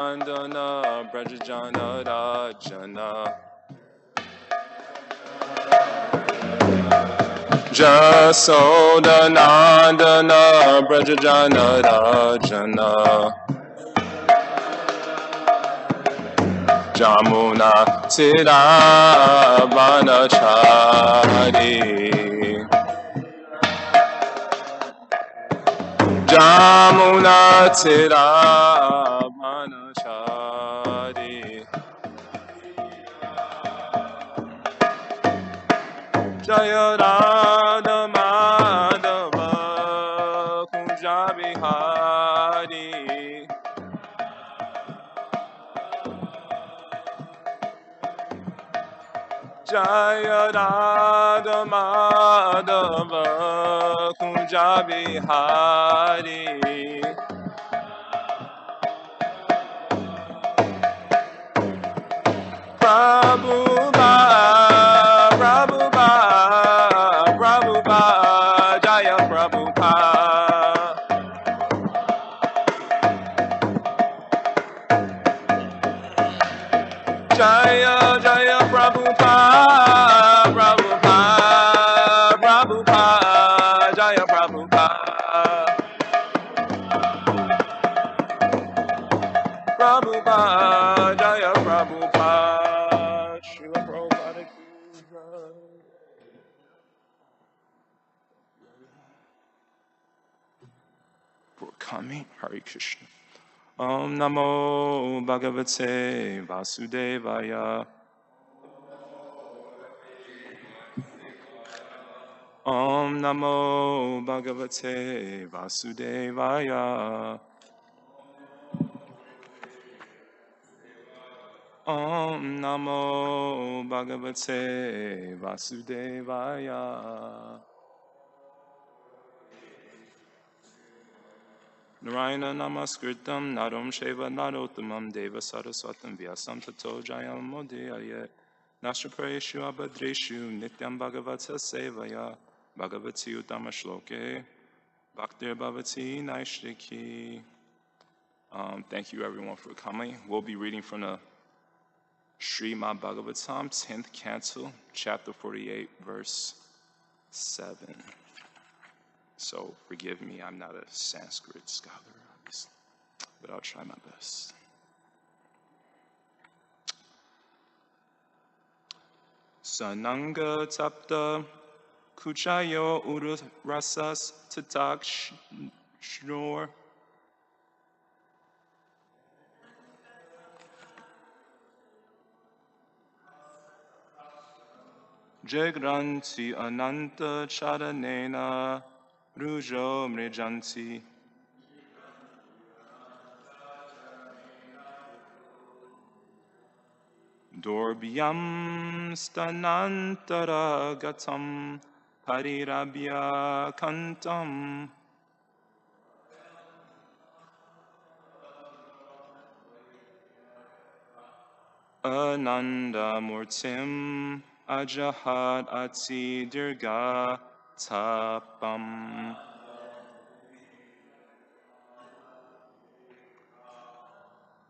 Nandana Brajajana Rajana Jasoda Nandana Brajajana Rajana Jamuna Tira Vanachari Jamuna Tira Vanachari Jaya Radha Madhava Kunja Bihari Jaya Radha Madhava Kunja Bihari Prabhupada, Prabhupada, Prabhupada, Jaya Prabhupada. Jaya, Jaya Prabhupada, Prabhupada, Prabhupada, Jaya Prabhupada. Prabhupada, Jaya Prabhupada, Srila Prabhupada ki jai. For coming, Hare Krishna. Om Namo Bhagavate Vasudevaya. Om Namo Bhagavate Vasudevaya. Om Namo Bhagavate Vasudevaya. Narayana Namaskritam Naram Sheva Narottamam Deva Saraswatam Vyasam Tato Jayam Modiyaya Nashapayeshu Abhadreshu Nityam Bhagavata Sevaya Bhagavati Uttama Shloke Bhaktir Bhavati Naishriki. Thank you everyone for coming. We'll be reading from the Srimad Bhagavatam, 10th Canto, chapter 48, verse 7. So forgive me, I'm not a Sanskrit scholar, obviously, but I'll try my best. Sananga tapta kuchayo urasas tatak shnor Jagranti ananta charanena rujo mrijanti Dorbyam stanantara gatam parirabhya kantam Ananda murtim ajahat ati dirga tapam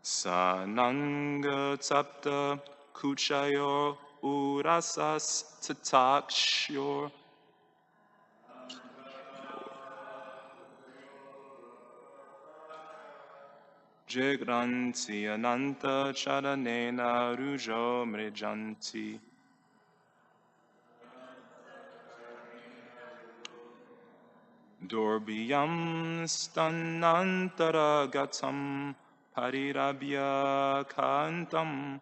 Sananga tapta kuchayor urasas tatakshyor Jagranti ananta charanena rujo mrijanti Dorbyam stanantara gatam parirabhya kantam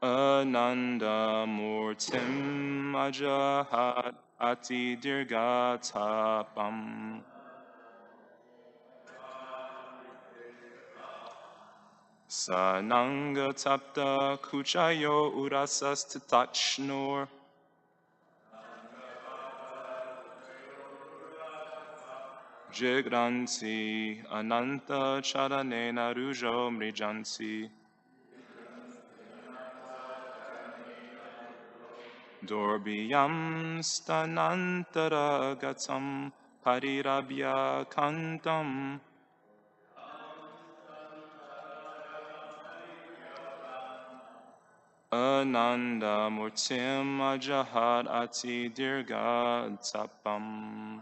Ananda murtim ajahat ati dirgatapam Sananga tapta kuchayo urasas tatachnor Jagranti ananta charanena rujo mrijanti Dorbyam stanantara gatam Parirabhya Kantam Ananda Murtim Ajahat Ati Dirga Tapam.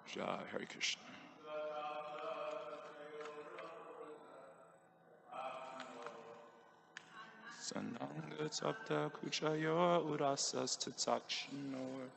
Jai Hare Krishna. Sananga Tapta Kuchayo Urasas Tatakshino.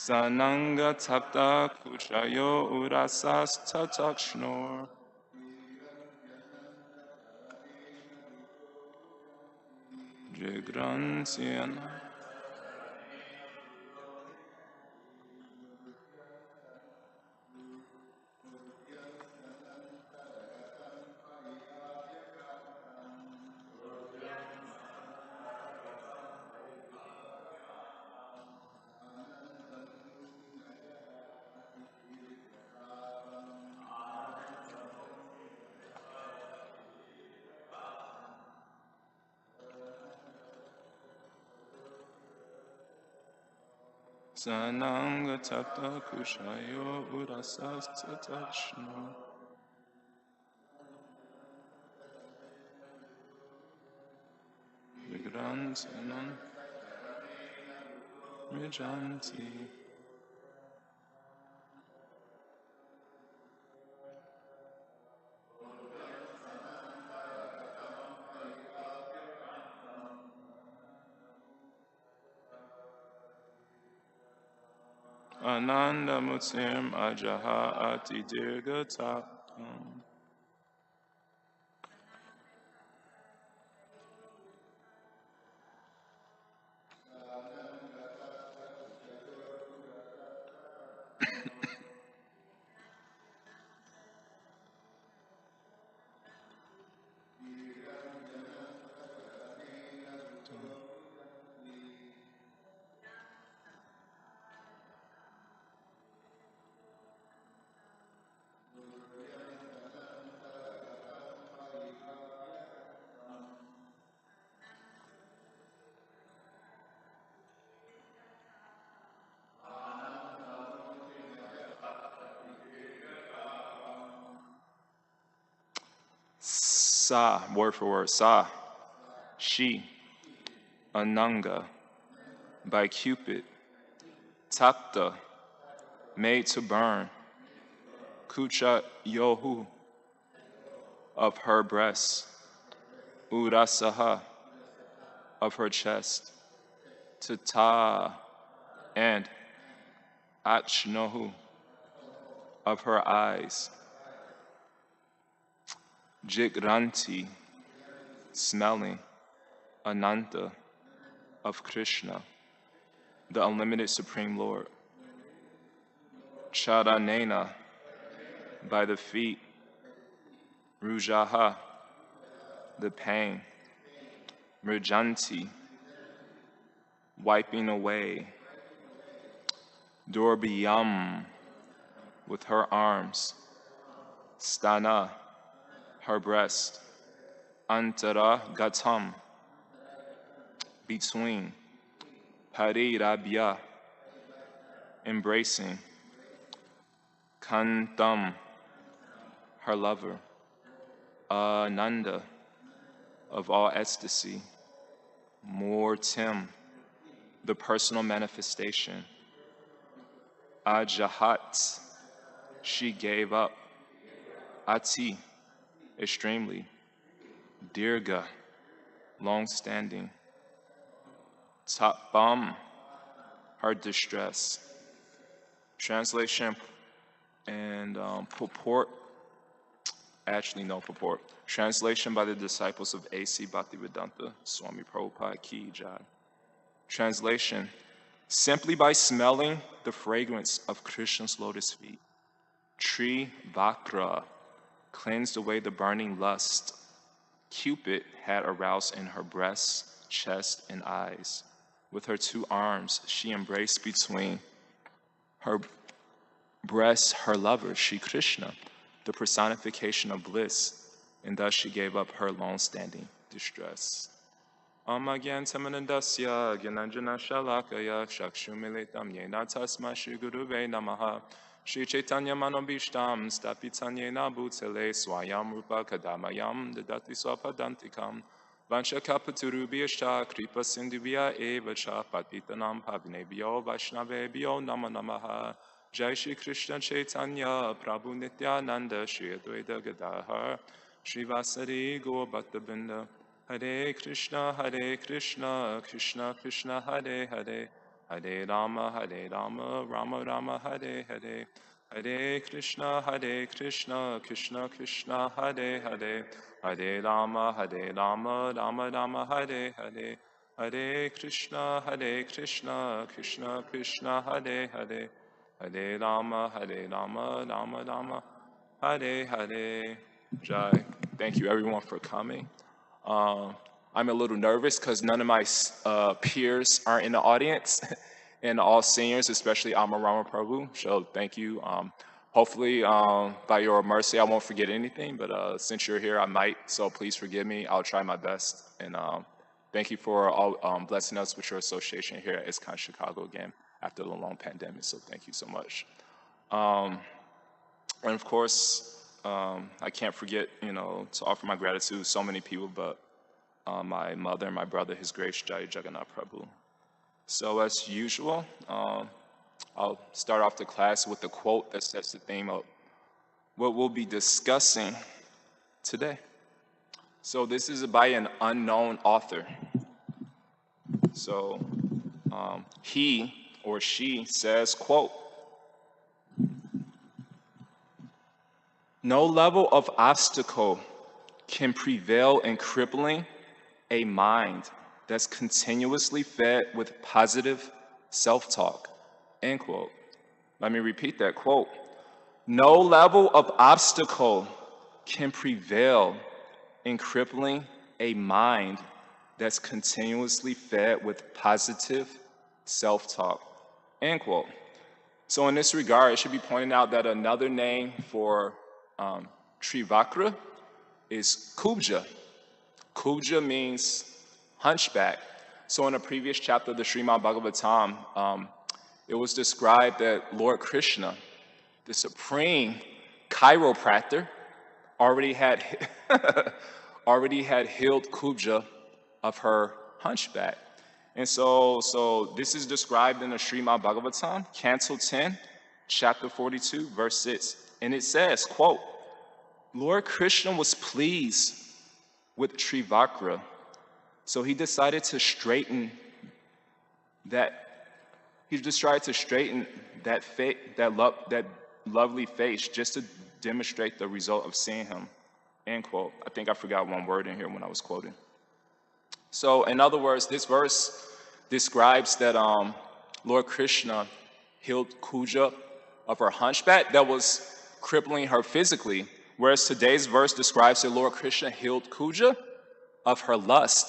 Sananga Tapta Kuchayo Urasas Tatakshno. Jigrantiana. Sananga Tapta Kushayo Urasas Tatakshno. Vigrantianam Vijanti. Ananda Mutim Ajaha Ati Dirga Tapam. Sa, word for word, Sa, she, Ananga, by Cupid, Tapta, made to burn, Kucha Yohu, of her breast, Urasaha, of her chest, Tata, and Achnohu, of her eyes, Jigranti, smelling, Ananta, of Krishna, the unlimited Supreme Lord, Charanena, by the feet, Rujaha, the pain, Mrijanti, wiping away, Durbiyam, with her arms, Stana, her breast, Antara Gatam, between, Parirabhya, embracing, Kantam, her lover, Ananda, of all ecstasy, Murtim, the personal manifestation, Ajahat, she gave up, Ati, extremely. Dirga, long-standing. Tapam, her distress. Translation and purport, actually no purport. Translation by the disciples of A.C. Bhaktivedanta Swami Prabhupada Ki Jai. Translation, simply by smelling the fragrance of Krishna's lotus feet, Tri Vakra cleansed away the burning lust Cupid had aroused in her breasts, chest, and eyes. With her two arms, she embraced between her breasts her lover, Shri Krishna, the personification of bliss, and thus she gave up her long-standing distress. Amagyan Tamanandasya Gyananjana Shalakaya Shakshumilitam Yena Tasma Shri Guruve Namaha Shri Chaitanya Manobishtam Stapitanyena Bhutele Swayam Rupa Kadamayam Dadati Swapadantikam Vancha Kapaturubhyascha Kripa Sindhubhya Evacha Patitanam Pavinebhyo Vaishnavebhyo Nama Namaha Jai Shri Krishna Chaitanya Prabhu Nityananda Shri Advaita Gadadhar Shri Vasari Gaur Bhattabinda Hare Krishna, Krishna Krishna, Hare Hare, Hare Rama, Rama Rama, Hare Hare, Hare Krishna, Krishna Krishna, Hare Hare, Hare Rama, Rama Rama, Hare Hare, Hare Krishna, Krishna Krishna, Hare Hare, Hare Rama, Rama Rama, Hare Hare. Jai. Thank you everyone for coming. I'm a little nervous because none of my peers are in the audience, and all seniors, especially Amarama Prabhu. So thank you. Hopefully, by your mercy, I won't forget anything. But since you're here, I might. So please forgive me. I'll try my best. And thank you for all blessing us with your association here at ISKCON Chicago again after the long pandemic. So thank you so much. And of course, I can't forget, to offer my gratitude to so many people, but my mother and my brother, His Grace Jaya Jagannath Prabhu. So as usual, I'll start off the class with the quote that sets the theme of what we'll be discussing today. So this is by an unknown author. So he or she says, quote, "No level of obstacle can prevail in crippling a mind that's continuously fed with positive self-talk," end quote. Let me repeat that quote. No level of obstacle can prevail in crippling a mind that's continuously fed with positive self-talk, end quote. So in this regard, it should be pointed out that another name for Trivakra is Kubja. Kubja means hunchback. So in a previous chapter of the Srimad Bhagavatam, it was described that Lord Krishna, the supreme chiropractor, already had healed Kubja of her hunchback. And so this is described in the Srimad Bhagavatam, Canto 10, chapter 42, verse 6. And it says, quote, "Lord Krishna was pleased with Trivakra, so he decided to straighten that lovely face just to demonstrate the result of seeing him," end quote. I think I forgot one word in here when I was quoting. So in other words, this verse describes that Lord Krishna healed Kuja of her hunchback that was crippling her physically, whereas today's verse describes that Lord Krishna healed Kuja of her lust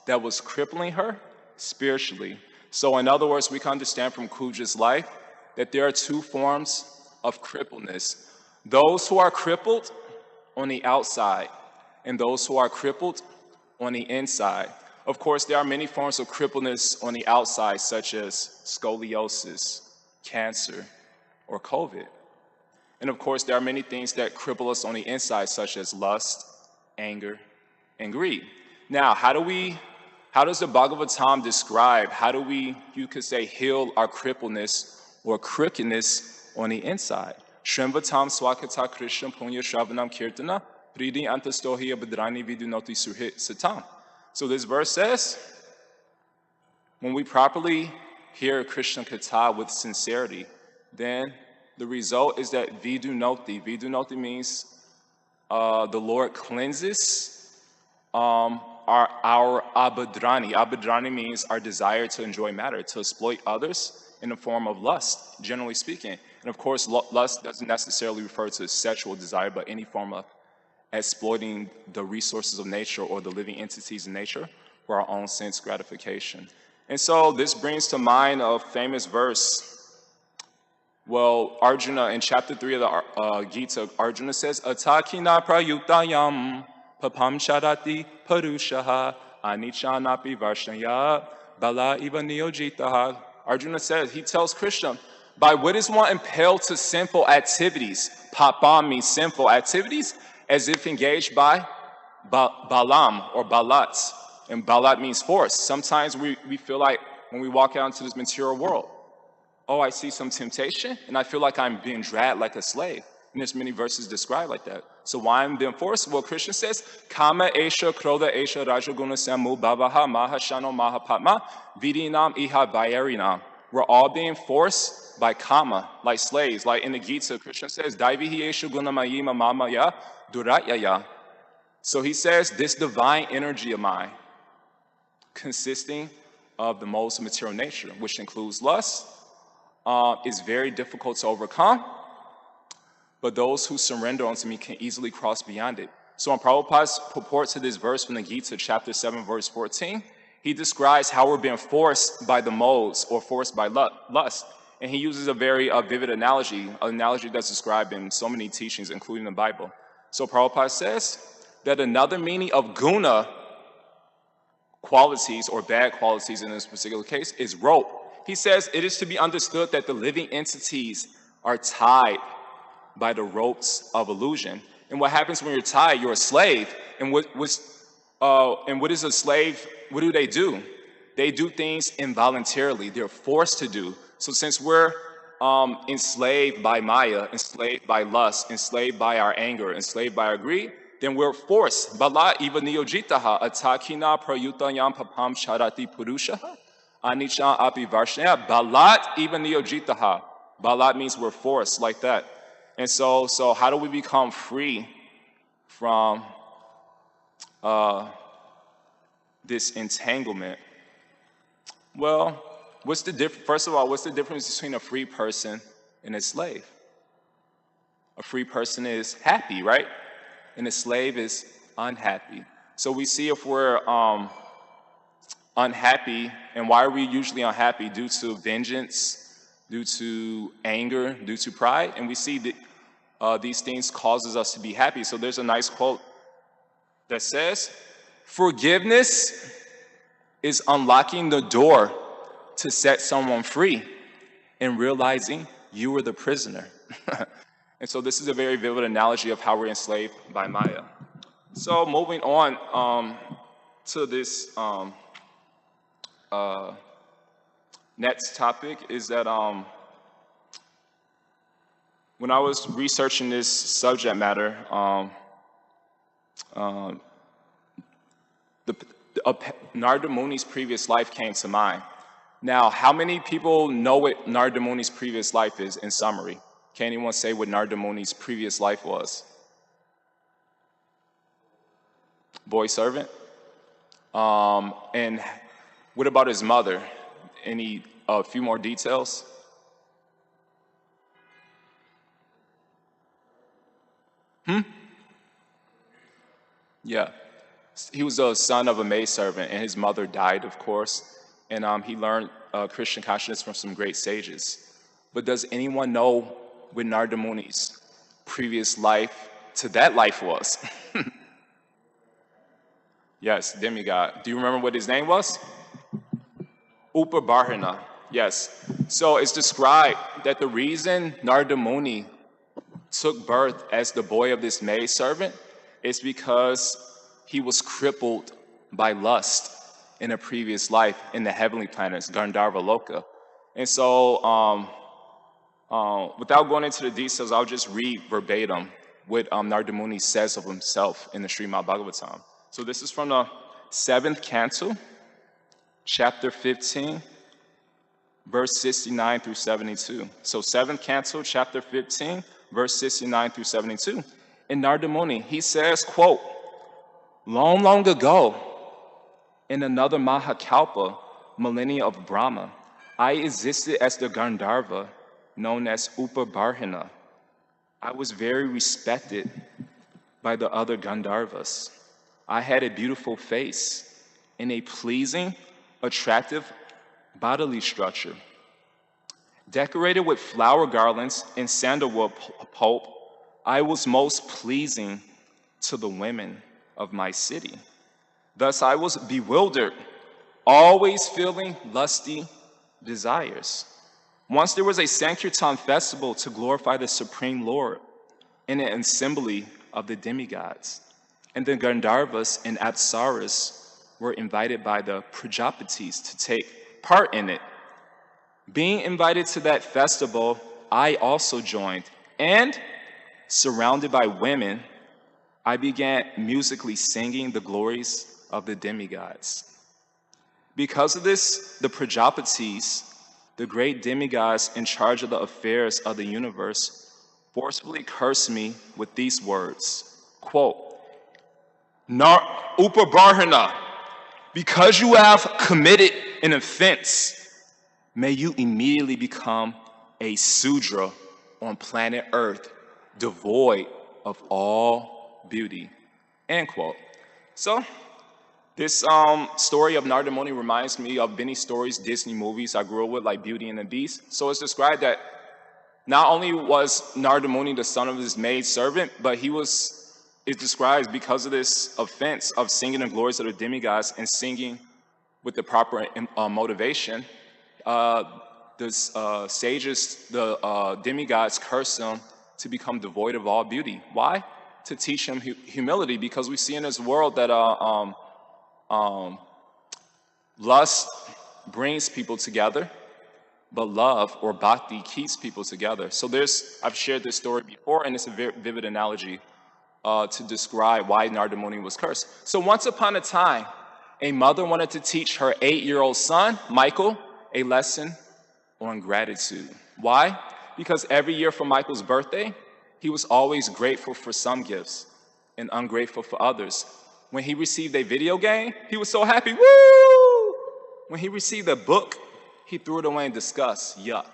that was crippling her spiritually. So in other words, we can understand from Kuja's life that there are two forms of crippledness. Those who are crippled on the outside and those who are crippled on the inside. Of course, there are many forms of crippledness on the outside, such as scoliosis, cancer, or COVID. And of course, there are many things that cripple us on the inside, such as lust, anger, and greed. Now, how does the Bhagavatam describe, you could say, heal our crippledness or crookedness on the inside? Shrimvatam swakata Krishna punya shravanam kirtana, pridi antastohiya badrani vidunoti surhit satam. So this verse says, when we properly hear Krishna Katha with sincerity, then the result is that vidunoti. Vidunoti means the Lord cleanses our abadrani. Abadrani means our desire to enjoy matter, to exploit others in the form of lust, generally speaking. And of course, lust doesn't necessarily refer to sexual desire, but any form of exploiting the resources of nature or the living entities in nature for our own sense gratification. And so this brings to mind a famous verse. Well, Arjuna, in chapter 3 of the Gita, Arjuna says, Atakina prayuktayam papam sharati parushaha anichanapi varshaya bala iva niyojitaha. Arjuna says, he tells Krishna, by what is one impelled to sinful activities? Papam means sinful activities, as if engaged by balam or balat. And balat means force. Sometimes we feel like when we walk out into this material world, oh, I see some temptation, and I feel like I'm being dragged like a slave. And there's many verses described like that. So why am I being forced? Well, Krishna says, Kama esha krodha esha rajaguna samu bhavaha mahashano mahapatma vidinam iha vayarinam. We're all being forced by kama, like slaves. Like in the Gita, Krishna says, Daivihi esha gunamayima mamaya duratyaya. So he says, this divine energy of mine, consisting of the modes of material nature, which includes lust, is very difficult to overcome, but those who surrender unto me can easily cross beyond it. So in Prabhupada's purport to this verse from the Gita, chapter 7, verse 14, he describes how we're being forced by the modes or forced by lust. And he uses a very vivid analogy, an analogy that's described in so many teachings, including the Bible. So Prabhupada says that another meaning of guna, qualities or bad qualities in this particular case, is rope. He says it is to be understood that the living entities are tied by the ropes of illusion. And what happens when you're tied? You're a slave. And what is a slave? What do? They do things involuntarily. They're forced to do. So since we're enslaved by Maya, enslaved by lust, enslaved by our anger, enslaved by our greed, then we're forced. Bala iva niyojitaha atakina prayutayam papam sharati purushaha anichan api varshaya balat iva niyojitaha. Balat means we're forced, like that. And so how do we become free from this entanglement? Well, first of all, what's the difference between a free person and a slave? A free person is happy, right? And a slave is unhappy. So we see if we're unhappy, and why are we usually unhappy? Due to vengeance, due to anger, due to pride. And we see that these things causes us to be happy. So there's a nice quote that says, forgiveness is unlocking the door to set someone free and realizing you were the prisoner. And so this is a very vivid analogy of how we're enslaved by Maya. So moving on to this next topic is that when I was researching this subject matter, Narada Muni's previous life came to mind. Now, how many people know what Narada Muni's previous life is in summary? Can anyone say what Narada Muni's previous life was? Boy servant? And what about his mother? A few more details? Yeah. He was the son of a maidservant, and his mother died, of course. And he learned Christian consciousness from some great sages. But does anyone know what Narada Muni's previous life to that life was? Yes, demigod. Do you remember what his name was? Upabarhana. Yes. So it's described that the reason Narada Muni took birth as the boy of this maidservant is because he was crippled by lust in a previous life in the heavenly planets, Gandharva Loka. And so Without going into the details, I'll just read verbatim what Narada Muni says of himself in the Srimad Bhagavatam. So this is from the 7th canto, chapter 15, verse 69 through 72. So 7th canto, chapter 15, verse 69 through 72. In Narada Muni, he says, quote, long, long ago, in another Mahakalpa, millennia of Brahma, I existed as the Gandharva, known as Upabarhana. I was very respected by the other Gandharvas. I had a beautiful face and a pleasing, attractive bodily structure. Decorated with flower garlands and sandalwood pulp, I was most pleasing to the women of my city. Thus I was bewildered, always feeling lusty desires. Once there was a Sankirtan festival to glorify the Supreme Lord in an assembly of the demigods, and the Gandharvas and Apsaras were invited by the Prajapatis to take part in it. Being invited to that festival, I also joined, and surrounded by women, I began musically singing the glories of the demigods. Because of this, the Prajapatis, the great demigods in charge of the affairs of the universe, forcefully cursed me with these words, quote, Upabarhana, because you have committed an offense, may you immediately become a Sudra on planet Earth, devoid of all beauty, end quote. So, this story of Narada Muni reminds me of many stories, Disney movies I grew up with, like Beauty and the Beast. So it's described that not only was Narada Muni the son of his maid servant, but it describes because of this offense of singing the glories of the demigods and singing with the proper motivation, the sages, the demigods cursed him to become devoid of all beauty. Why? To teach him humility, because we see in this world that lust brings people together, but love or bhakti keeps people together. So I've shared this story before, and it's a very vivid analogy to describe why Narada Muni was cursed. So once upon a time, a mother wanted to teach her 8-year-old son, Michael, a lesson on gratitude. Why? Because every year for Michael's birthday, he was always grateful for some gifts and ungrateful for others. When he received a video game, he was so happy, woo! When he received a book, he threw it away in disgust, yuck.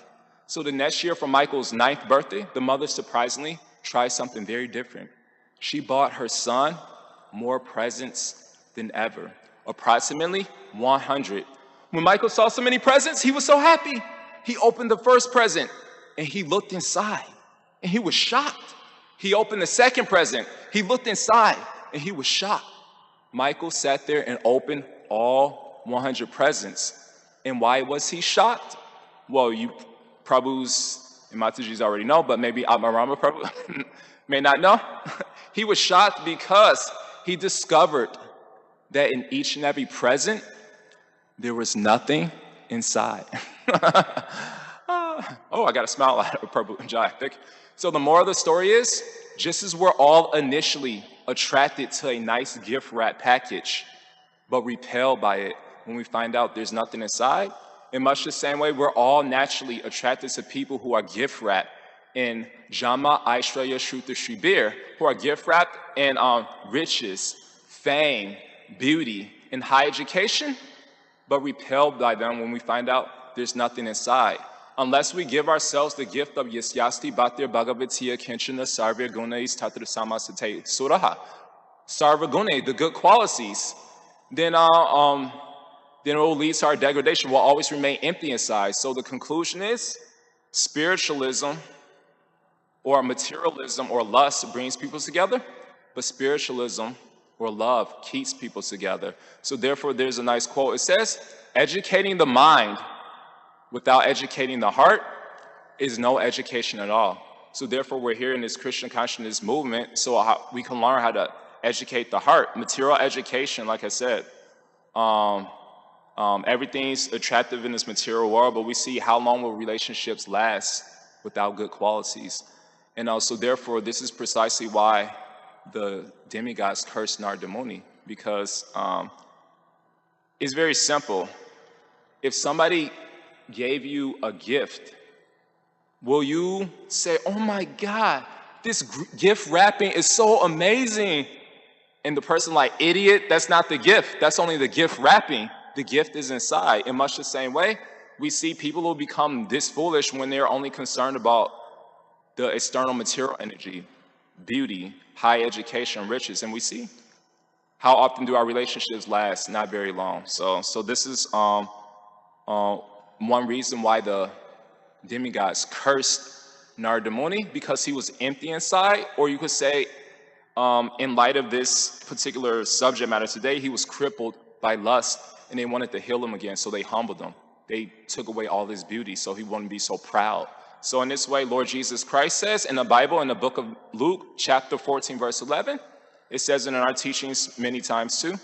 So the next year for Michael's 9th birthday, the mother surprisingly tried something very different. She bought her son more presents than ever, approximately 100. When Michael saw so many presents, he was so happy. He opened the first present and he looked inside and he was shocked. He opened the second present, he looked inside and he was shocked. Michael sat there and opened all 100 presents. And why was he shocked? Well, you Prabhus and Matajis already know, but maybe Atmarama Prabhu may not know. He was shocked because he discovered that in each and every present, there was nothing inside. Oh, I got a smile out of Prabhu and Jaya. So the moral of the story is, just as we're all initially attracted to a nice gift wrap package, but repelled by it when we find out there's nothing inside, in much the same way, we're all naturally attracted to people who are gift wrapped in Jama, Aishwarya, Shruta, Shribir, who are gift wrapped in riches, fame, beauty, and high education, but repelled by them when we find out there's nothing inside. Unless we give ourselves the gift of Yasyasti Bhattir Bhagavatiya Kinchana Sarva Gunais Tatra Samasate Suraha, Sarva Gune, the good qualities, then it will lead to our degradation. We'll always remain empty inside. So the conclusion is, spiritualism or materialism or lust brings people together, but spiritualism or love keeps people together. So therefore, there's a nice quote. It says, educating the mind without educating the heart is no education at all. So therefore, we're here in this Christian consciousness movement so we can learn how to educate the heart. Material education, like I said, everything's attractive in this material world, but we see how long will relationships last without good qualities. And also, therefore, this is precisely why the demigods curse Nardamuni, because it's very simple. If somebody gave you a gift, will you say, oh my God, this gift wrapping is so amazing? And the person like, idiot, that's not the gift. That's only the gift wrapping. The gift is inside. In much the same way, we see people who become this foolish when they're only concerned about the external material energy, beauty, high education, riches. And we see how often do our relationships last? Not very long. So this is one reason why the demigods cursed Nardamuni, because he was empty inside. Or you could say, in light of this particular subject matter today, he was crippled by lust, and they wanted to heal him again, so they humbled him. They took away all his beauty, so he wouldn't be so proud. So in this way, Lord Jesus Christ says in the Bible, in the book of Luke, chapter 14, verse 11, it says in our teachings many times too,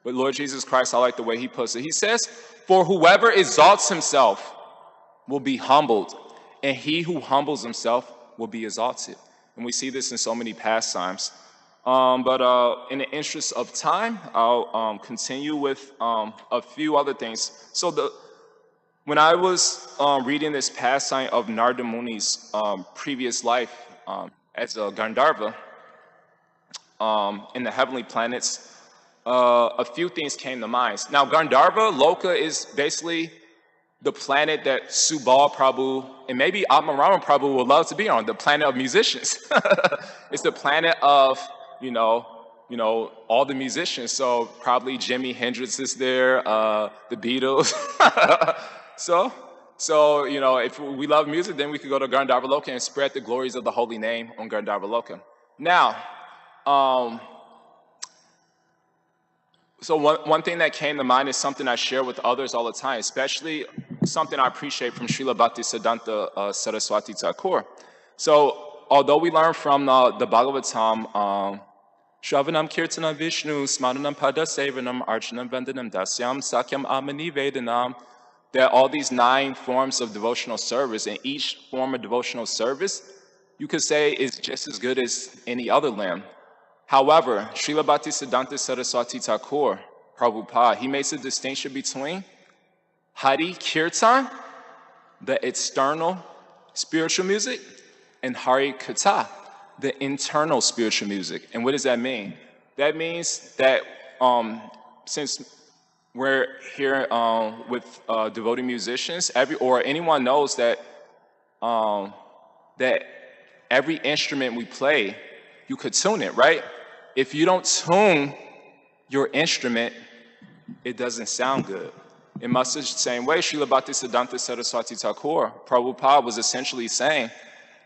but Lord Jesus Christ, I like the way he puts it. He says, for whoever exalts himself will be humbled, and he who humbles himself will be exalted. And we see this in so many pastimes. But in the interest of time, I'll continue with a few other things. So when I was reading this pastime of Narada Muni's previous life as a Gandharva in the heavenly planets, a few things came to mind. Now, Gandharva Loka is basically the planet that Subal Prabhu and maybe Atmarama Prabhu would love to be on, the planet of musicians. It's the planet of, you know, all the musicians. So probably Jimi Hendrix is there, the Beatles. So if we love music, then we could go to Gandharva Loka and spread the glories of the holy name on Gandharva Loka. Now, so one thing that came to mind is something I share with others all the time, especially something I appreciate from Srila Bhaktisiddhanta Saraswati Thakur. So although we learn from the Bhagavatam, Shravanam Kirtanam Vishnu, Smaranam Pada Sevanam, Archanam Vandanam Dasyam, Sakyam Amani Vedanam, that all these 9 forms of devotional service, and each form of devotional service, you could say, is just as good as any other lamb. However, Srila Bhaktisiddhanta Saraswati Thakur, Prabhupada, he makes a distinction between Hari Kirtan, the external spiritual music, and Hari Katha, the internal spiritual music. And what does that mean? That means that since we're here with devotee musicians, anyone knows that that every instrument we play, you could tune it, right? If you don't tune your instrument, it doesn't sound good. In much the same way, Srila Bhaktisiddhanta Saraswati Thakur, Prabhupada was essentially saying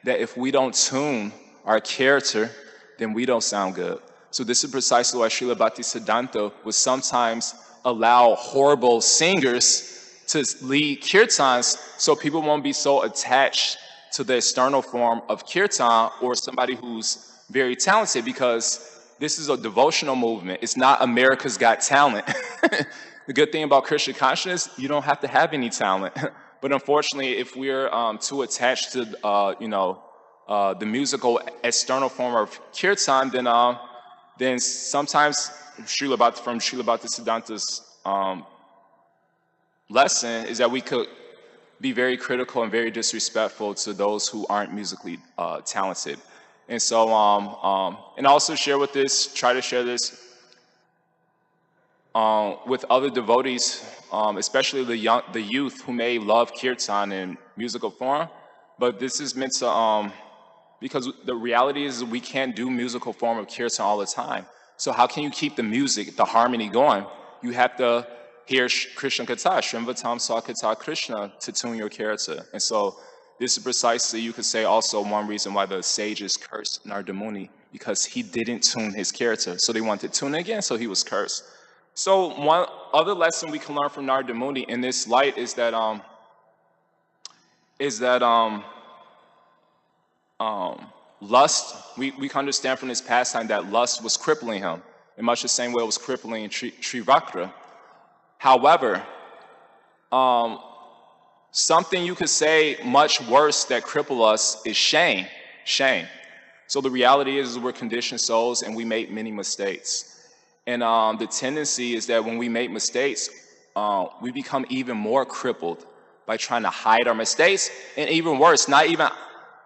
that if we don't tune our character, then we don't sound good. So this is precisely why Srila Bhaktisiddhanta would sometimes allow horrible singers to lead kirtans, so people won't be so attached to the external form of kirtan or somebody who's very talented, because this is a devotional movement. It's not America's Got Talent. The good thing about Krishna consciousness, you don't have to have any talent. But unfortunately, if we're too attached to the musical external form of kirtan, then sometimes from Srila Bhaktisiddhanta's lesson is that we could be very critical and very disrespectful to those who aren't musically talented. And so, and also try to share this with other devotees, especially the youth who may love kirtan in musical form. But this is meant to, because the reality is we can't do musical form of kirtan all the time. So how can you keep the music, the harmony going? You have to hear Krishna Katha, Shrimvatam Swakata Krishna, to tune your character. And so this is precisely, you could say, also one reason why the sages cursed Narada Muni, because he didn't tune his character. So they wanted to tune it again, so he was cursed. So one other lesson we can learn from Narada Muni in this light is that lust, we can understand from this pastime that lust was crippling him, in much the same way it was crippling Trivakra. However, Something you could say much worse that cripple us is shame. Shame. So the reality is we're conditioned souls and we make many mistakes. And the tendency is that when we make mistakes, we become even more crippled by trying to hide our mistakes. And even worse, not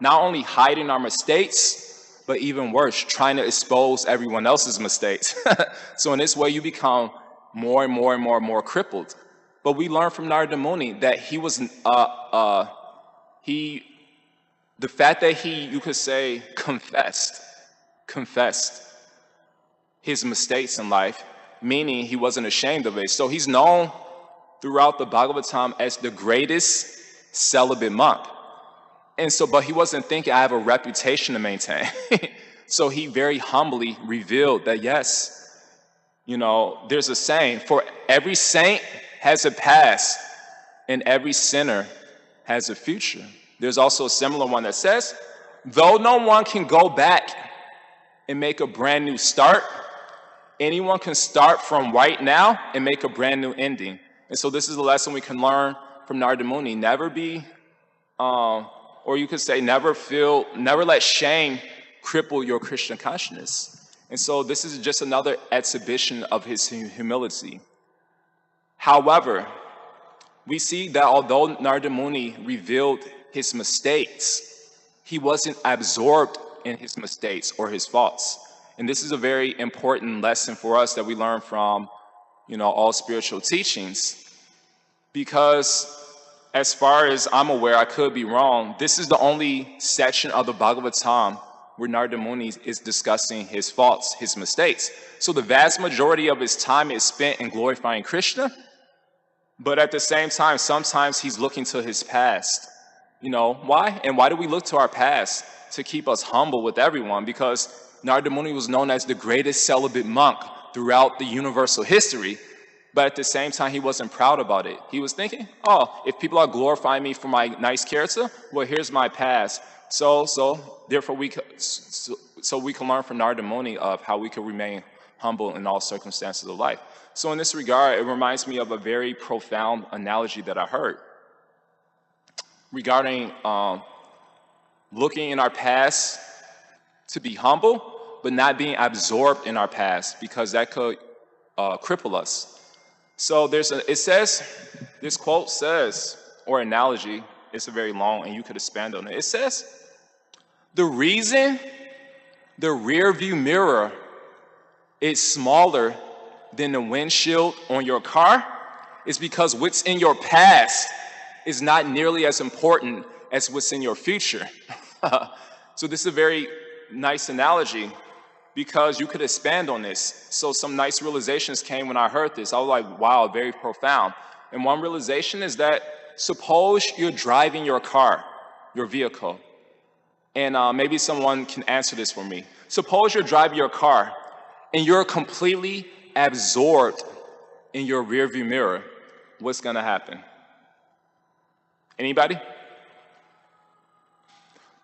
only hiding our mistakes, but even worse, trying to expose everyone else's mistakes. So in this way, you become more and more crippled. But we learn from Narada Muni that he was, the fact that he, you could say, confessed his mistakes in life, meaning he wasn't ashamed of it. So he's known throughout the Bhagavatam as the greatest celibate monk. And so, but he wasn't thinking, I have a reputation to maintain. So he very humbly revealed that, yes, you know, there's a saying, for every saint has a past, and every sinner has a future. There's also a similar one that says, though no one can go back and make a brand new start, anyone can start from right now and make a brand new ending. And so this is a lesson we can learn from Narada Muni. Never be, or you could say never let shame cripple your Krishna consciousness. And so this is just another exhibition of his humility. However, we see that although Narada Muni revealed his mistakes, he wasn't absorbed in his mistakes or his faults. And this is a very important lesson for us that we learn from, you know, all spiritual teachings. Because as far as I'm aware, I could be wrong, this is the only section of the Bhagavatam where Narada Muni is discussing his faults, his mistakes. So the vast majority of his time is spent in glorifying Krishna. But at the same time, sometimes he's looking to his past. You know, why? And why do we look to our past? To keep us humble with everyone. Because Narada Muni was known as the greatest celibate monk throughout the universal history. But at the same time, he wasn't proud about it. He was thinking, oh, if people are glorifying me for my nice character, well, here's my past. Therefore, we can learn from Narada Muni of how we can remain humble in all circumstances of life. So in this regard, it reminds me of a very profound analogy that I heard regarding looking in our past to be humble, but not being absorbed in our past, because that could cripple us. So this quote says, or analogy, it's very long and you could expand on it. It says, the reason the rear view mirror is smaller than the windshield on your car is because what's in your past is not nearly as important as what's in your future. So this is a very nice analogy because you could expand on this. So some nice realizations came when I heard this. I was like, wow, very profound. And one realization is that suppose you're driving your car, your vehicle, and maybe someone can answer this for me. Suppose you're driving your car and you're completely absorbed in your rearview mirror. What's going to happen? Anybody?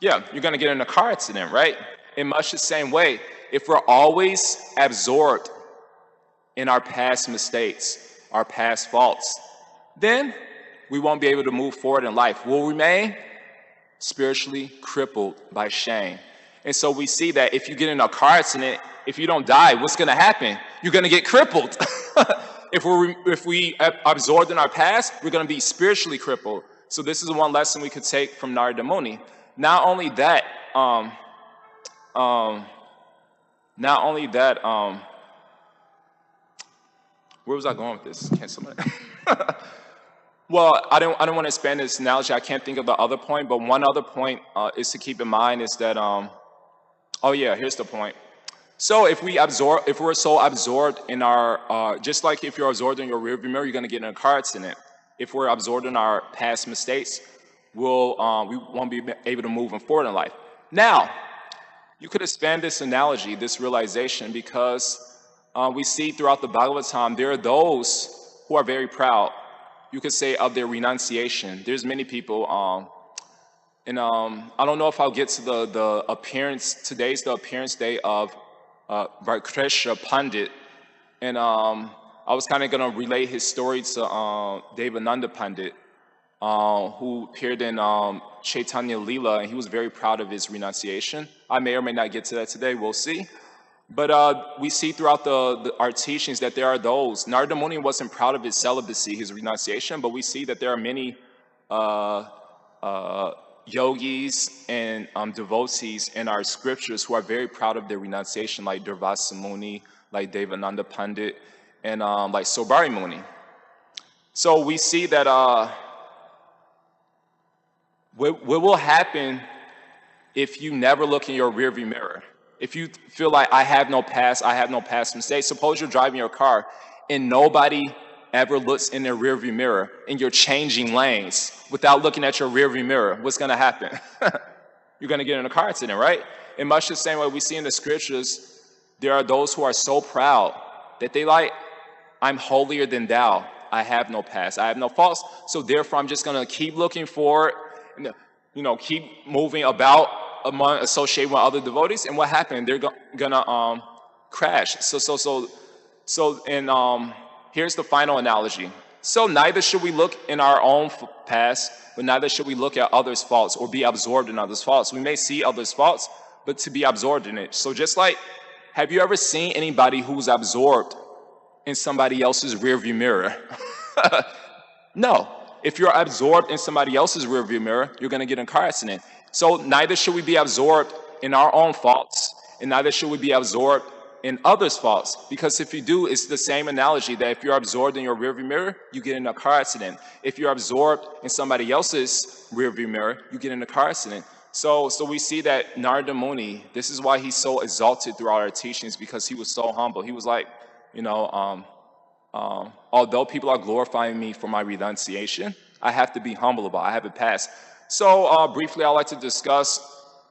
Yeah, you're going to get in a car accident, right? In much the same way, if we're always absorbed in our past mistakes, our past faults, then we won't be able to move forward in life. We'll remain spiritually crippled by shame. And so we see that if you get in a car accident, if you don't die, what's going to happen? You're going to get crippled. If we absorbed in our past, we're going to be spiritually crippled. So this is one lesson we could take from Narada Muni. Not only that, where was I going with this? Can't somebody? Well, I don't want to expand this analogy. I can't think of the other point, but one other point is to keep in mind is that, oh yeah, here's the point. So if we're so absorbed in our, just like if you're absorbed in your rearview mirror, you're going to get in a car accident. If we're absorbed in our past mistakes, we won't be able to move forward in life. Now, you could expand this analogy, this realization, because we see throughout the Bhagavatam, there are those who are very proud, you could say, of their renunciation. There's many people, and I don't know if I'll get to the appearance, today's the appearance day of Bhagavatam Pandit, and I was kind of going to relate his story to Devananda Pandit. who appeared in Chaitanya Leela, and he was very proud of his renunciation. I may or may not get to that today, we'll see. But we see throughout our teachings that there are those. Narada Muni wasn't proud of his celibacy, his renunciation, but we see that there are many yogis and devotees in our scriptures who are very proud of their renunciation, like Durvasa Muni, like Devananda Pandit, and like Sobari Muni. So we see that what will happen if you never look in your rearview mirror? If you feel like I have no past mistakes, suppose you're driving your car and nobody ever looks in their rearview mirror and you're changing lanes without looking at your rearview mirror, what's going to happen? You're going to get in a car accident, right? In much the same way we see in the scriptures, there are those who are so proud that they like, I'm holier than thou. I have no past. I have no faults. So therefore, I'm just going to keep looking forward, keep moving about associated with other devotees. And what happened? They're gonna crash. And here's the final analogy. So neither should we look in our own past, but neither should we look at others' faults or be absorbed in others' faults. We may see others' faults, but to be absorbed in it. So just like, have you ever seen anybody who's absorbed in somebody else's rearview mirror? No. If you're absorbed in somebody else's rearview mirror, you're going to get in a car accident. So neither should we be absorbed in our own faults, and neither should we be absorbed in others' faults. Because if you do, it's the same analogy that if you're absorbed in your rearview mirror, you get in a car accident. If you're absorbed in somebody else's rearview mirror, you get in a car accident. So we see that Narada Muni, this is why he's so exalted throughout our teachings, because he was so humble. He was like, although people are glorifying me for my renunciation, I have to be humble about it. I have a past. So briefly, I'd like to discuss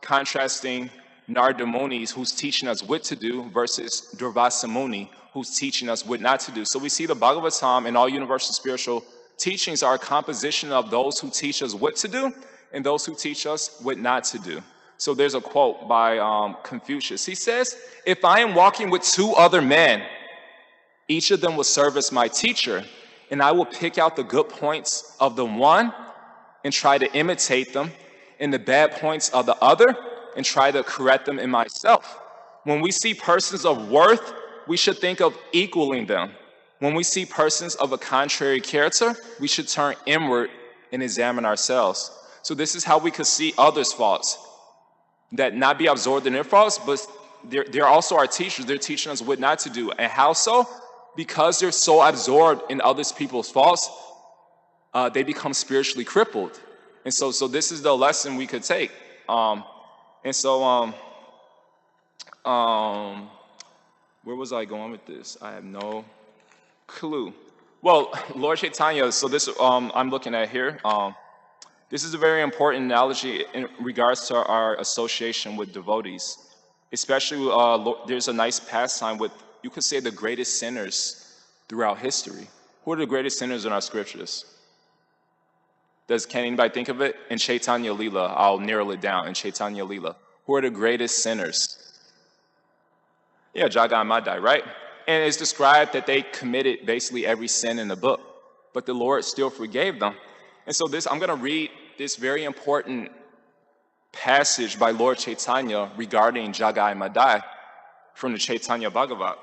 contrasting Narada Muni, who's teaching us what to do, versus Durvasa Muni, who's teaching us what not to do. So we see the Bhagavatam and all universal spiritual teachings are a composition of those who teach us what to do and those who teach us what not to do. So there's a quote by Confucius. He says, "If I am walking with two other men, each of them will serve as my teacher, and I will pick out the good points of the one and try to imitate them, and the bad points of the other and try to correct them in myself." When we see persons of worth, we should think of equaling them. When we see persons of a contrary character, we should turn inward and examine ourselves. So this is how we could see others' faults, that not be absorbed in their faults, but they're also our teachers. They're teaching us what not to do. And how so? Because they're so absorbed in others people's faults, they become spiritually crippled. And so this is the lesson we could take. Where was I going with this? I have no clue. Well, Lord Chaitanya, so this I'm looking at here. This is a very important analogy in regards to our association with devotees. Especially, there's a nice pastime with, you could say, the greatest sinners throughout history. Who are the greatest sinners in our scriptures? Can anybody think of it? In Chaitanya Leela, I'll narrow it down. In Chaitanya Leela, who are the greatest sinners? Yeah, Jaya and Madai, right? And it's described that they committed basically every sin in the book, but the Lord still forgave them. And so I'm going to read this very important passage by Lord Chaitanya regarding Jaya and Madai from the Chaitanya Bhagavat.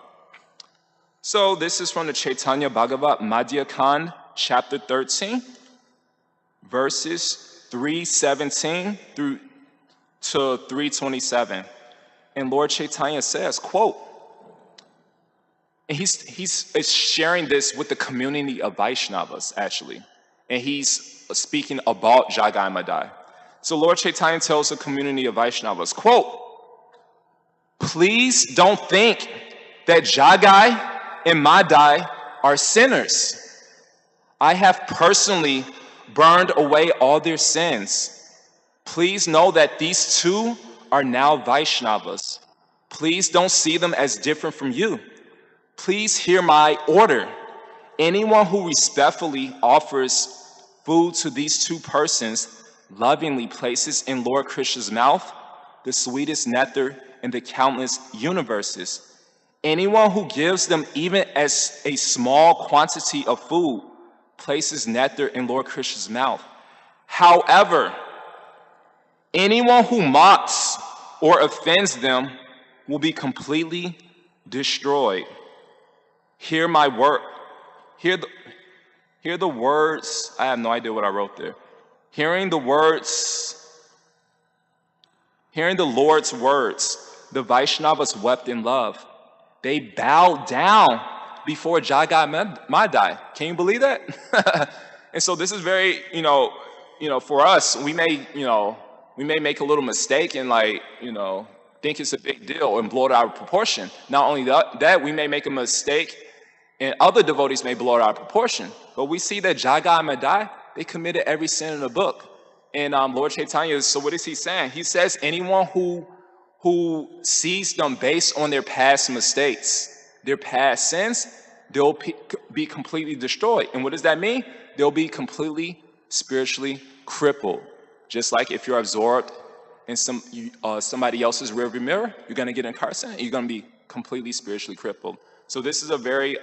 So this is from the Chaitanya Bhagavat, Madhya Kand, chapter 13, verses 317 through to 327. And Lord Chaitanya says, quote, and he's sharing this with the community of Vaishnavas, actually. And he's speaking about Jaya and Madai. So Lord Chaitanya tells the community of Vaishnavas, quote, "Please don't think that Jaya and Madai are sinners. I have personally burned away all their sins. Please know that these two are now Vaishnavas. Please don't see them as different from you. Please hear my order. Anyone who respectfully offers food to these two persons lovingly places in Lord Krishna's mouth the sweetest nectar in the countless universes. Anyone who gives them even as a small quantity of food places nectar in Lord Krishna's mouth. However, anyone who mocks or offends them will be completely destroyed. Hear my word. Hear the words. I have no idea what I wrote there. Hearing the Lord's words, the Vaishnavas wept in love. They bowed down before Jagat Madai. Can you believe that? And so this is very, for us, we may make a little mistake and think it's a big deal and blow it out of proportion. Not only that, we may make a mistake and other devotees may blow it out of proportion. But we see that Jagat Madai, they committed every sin in the book. And Lord Chaitanya, so what is he saying? He says anyone who sees them based on their past mistakes, their past sins, they'll be completely destroyed. And what does that mean? They'll be completely spiritually crippled. Just like if you're absorbed in somebody else's rearview mirror, you're going to get incarcerated, and you're going to be completely spiritually crippled. So this is a very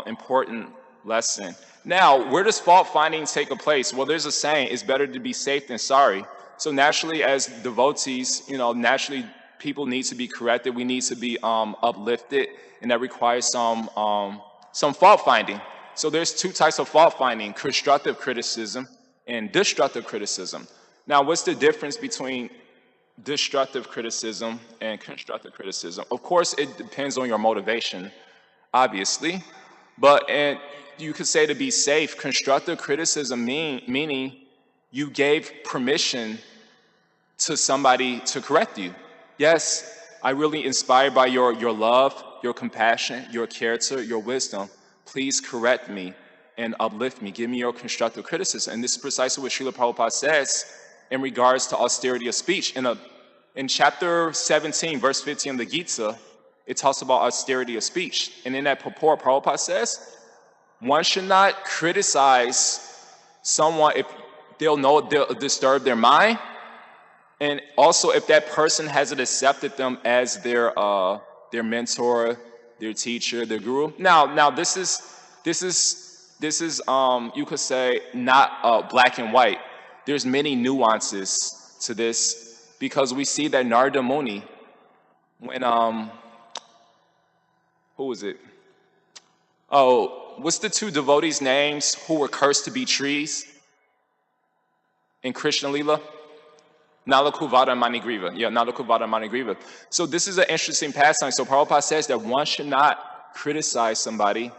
important lesson. Now, where does fault finding take place? Well, there's a saying, it's better to be safe than sorry. So naturally, as devotees, naturally people need to be corrected. We need to be uplifted, and that requires some fault finding. So there's two types of fault finding: constructive criticism and destructive criticism. Now, what's the difference between destructive criticism and constructive criticism? Of course, it depends on your motivation, obviously, but you could say, to be safe, constructive criticism meaning you gave permission to somebody to correct you. Yes, I'm really inspired by your love, your compassion, your character, your wisdom. Please correct me and uplift me. Give me your constructive criticism. And this is precisely what Srila Prabhupada says in regards to austerity of speech. In chapter 17, verse 15 of the Gita, it talks about austerity of speech. And in that purport, Prabhupada says, one should not criticize someone if they'll disturb their mind, and also if that person hasn't accepted them as their mentor, their teacher, their guru. Now this is you could say not black and white. There's many nuances to this, because we see that Narada Muni, when who was it? Oh, what's the two devotees' names who were cursed to be trees in Krishna Lila? Nalakuvada and Manigriva. Yeah, Nalakuvada and Manigriva. So this is an interesting pastime. So Prabhupada says that one should not criticize somebody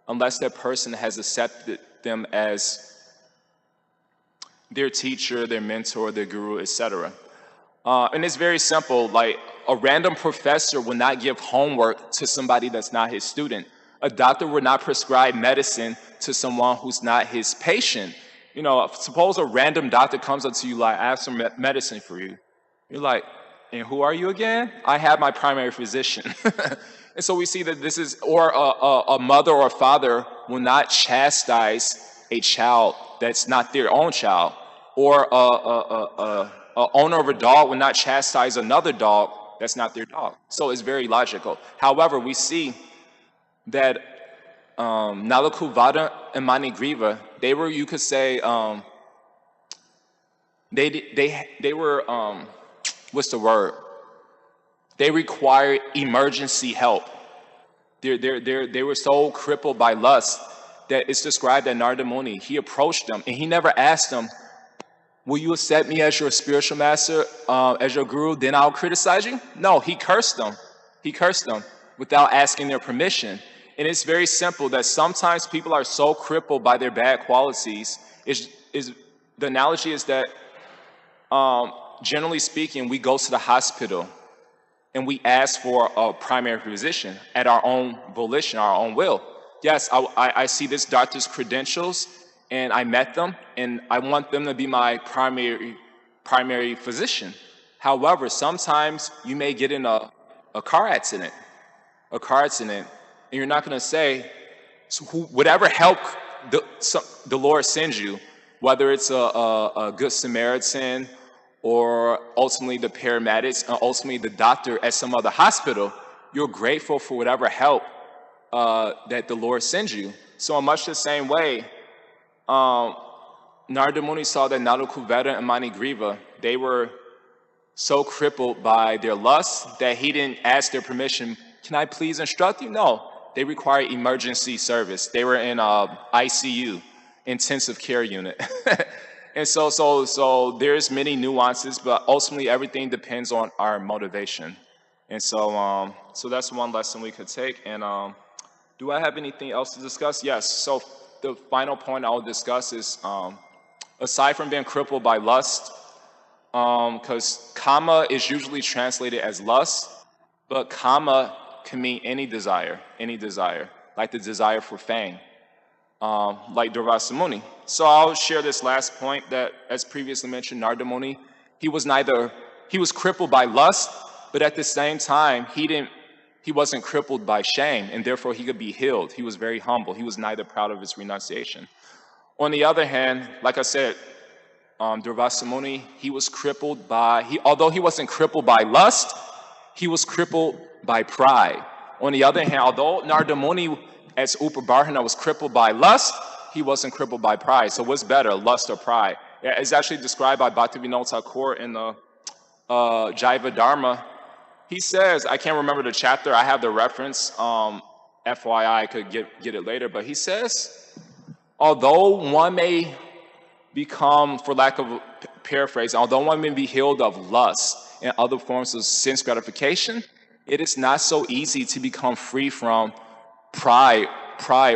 unless that person has accepted them as their teacher, their mentor, their guru, etc. And it's very simple. Like, a random professor will not give homework to somebody that's not his student. A doctor would not prescribe medicine to someone who's not his patient. Suppose a random doctor comes up to you, like, I have some medicine for you. You're like, and who are you again? I have my primary physician. And so we see that this is, or a mother or a father will not chastise a child that's not their own child. Or a owner of a dog will not chastise another dog that's not their dog. So it's very logical. However, we see that Nalakuvada and Manigriva, they were, you could say, they were, what's the word? They required emergency help. They were so crippled by lust that it's described that Narada Muni, he approached them and he never asked them, will you accept me as your spiritual master, as your guru, then I'll criticize you? No, he cursed them. He cursed them without asking their permission. And it's very simple that sometimes people are so crippled by their bad qualities. The analogy is that, generally speaking, we go to the hospital and we ask for a primary physician at our own volition, our own will. Yes, I see this doctor's credentials and I met them and I want them to be my primary physician. However, sometimes you may get in a car accident, and you're not going to say, so whatever help the Lord sends you, whether it's a good Samaritan or ultimately the paramedics, and ultimately the doctor at some other hospital, you're grateful for whatever help that the Lord sends you. So in much the same way, Narada Muni saw that Nalakuveta and Manigriva, they were so crippled by their lust that he didn't ask their permission. Can I please instruct you? No, they require emergency service. They were in ICU, intensive care unit. And so there's many nuances, but ultimately everything depends on our motivation. And so that's one lesson we could take. And do I have anything else to discuss? Yes. So the final point I'll discuss is, aside from being crippled by lust, because kama is usually translated as lust, but kama can mean any desire, like the desire for fame, like Durvasa Muni. So I'll share this last point that, as previously mentioned, Narada Muni, he was crippled by lust, but at the same time, he wasn't crippled by shame, and therefore he could be healed. He was very humble. He was neither proud of his renunciation. On the other hand, like I said, Durvasa Muni, he was crippled although he wasn't crippled by lust, he was crippled by pride. On the other hand, although Narada Muni as Upabarhana was crippled by lust, he wasn't crippled by pride. So what's better, lust or pride? It's actually described by Bhaktivinoda Thakur in the Jaya Dharma. He says, I can't remember the chapter, I have the reference, FYI, I could get it later, but he says, although one may become, for lack of paraphrase, although one may be healed of lust and other forms of sense gratification, it is not so easy to become free from pride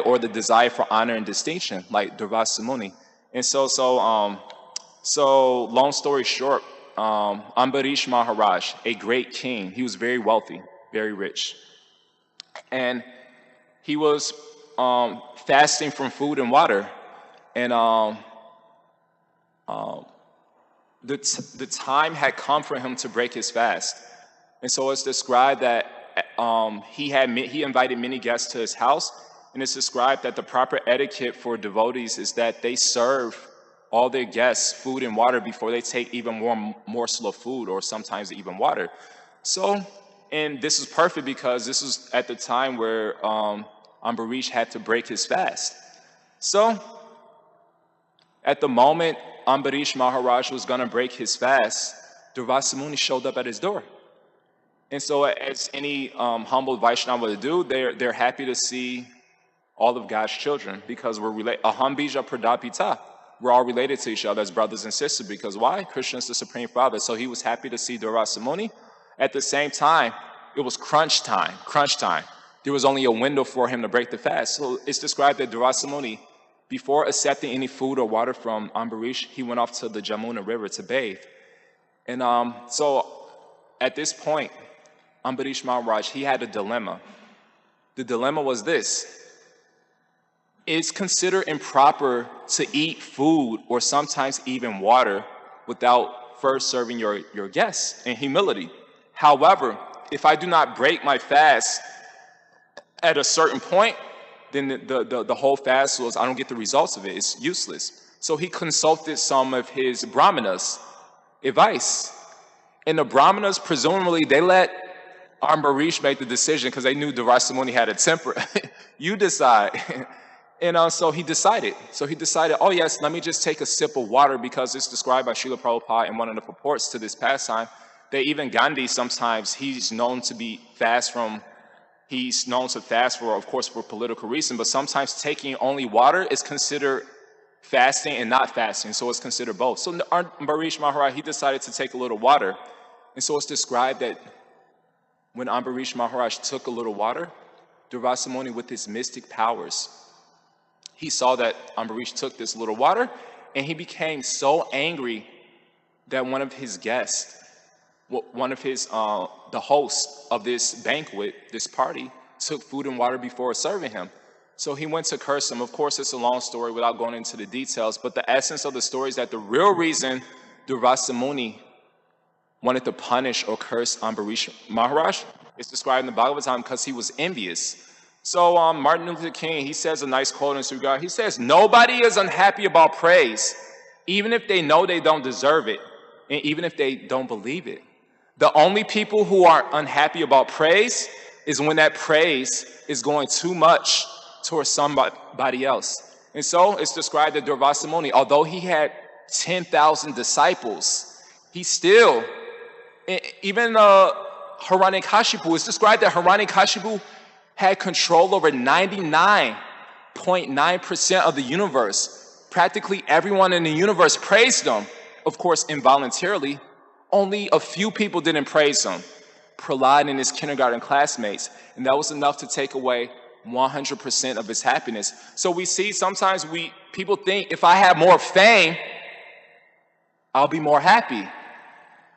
or the desire for honor and distinction, like Durvasa Muni. And so long story short, Ambarish Maharaj, a great king, he was very wealthy, very rich. And he was fasting from food and water. And the time had come for him to break his fast. And so it's described that he invited many guests to his house. And it's described that the proper etiquette for devotees is that they serve all their guests food and water before they take even more morsel of food or sometimes even water. So, and this is perfect because this is at the time where Ambarish had to break his fast. So, at the moment Ambarish Maharaj was going to break his fast, Durvasa Muni showed up at his door. And so as any humble Vaishnava would do, they're happy to see all of God's children because we're related. Aham bija pradapita. We're all related to each other as brothers and sisters because why? Krishna is the Supreme Father. So he was happy to see Durvasa Muni. At the same time, it was crunch time. There was only a window for him to break the fast. So it's described that Durvasa Muni, before accepting any food or water from Ambarish, he went off to the Jamuna River to bathe. And so at this point, Ambarish Maharaj, he had a dilemma. The dilemma was this. It's considered improper to eat food or sometimes even water without first serving your guests in humility. However, if I do not break my fast at a certain point, then the whole fast I don't get the results of it. It's useless. So he consulted some of his brahmanas' advice. And the brahmanas, presumably, they let Ambarish make the decision because they knew Durvasa Muni had a temper. You decide. And so he decided, oh yes, let me just take a sip of water because it's described by Srila Prabhupada in one of the purports to this pastime that even Gandhi sometimes, he's known to fast for, of course, for political reason, but sometimes taking only water is considered fasting and not fasting, so it's considered both. So Ambarish Maharaj, he decided to take a little water. And so it's described that when Ambarish Maharaj took a little water, Durvasa Muni, with his mystic powers, he saw that Ambarish took this little water, and he became so angry that one of his guests, the host of this banquet, this party, took food and water before serving him. So he went to curse him. Of course, it's a long story without going into the details, but the essence of the story is that the real reason Durvasa Muni wanted to punish or curse Ambarish Maharaj is described in the Bhagavatam because he was envious. So Martin Luther King, he says a nice quote in this regard. He says, nobody is unhappy about praise, even if they know they don't deserve it, and even if they don't believe it. The only people who are unhappy about praise is when that praise is going too much towards somebody else. And so it's described that Durvasa Muni, although he had 10,000 disciples, he still, even Hiranyakashipu, it's described that Hiranyakashipu had control over 99.9% of the universe. Practically everyone in the universe praised him. Of course, involuntarily, only a few people didn't praise him. Prahlad and his kindergarten classmates. And that was enough to take away 100% of his happiness. So we see sometimes people think if I have more fame, I'll be more happy.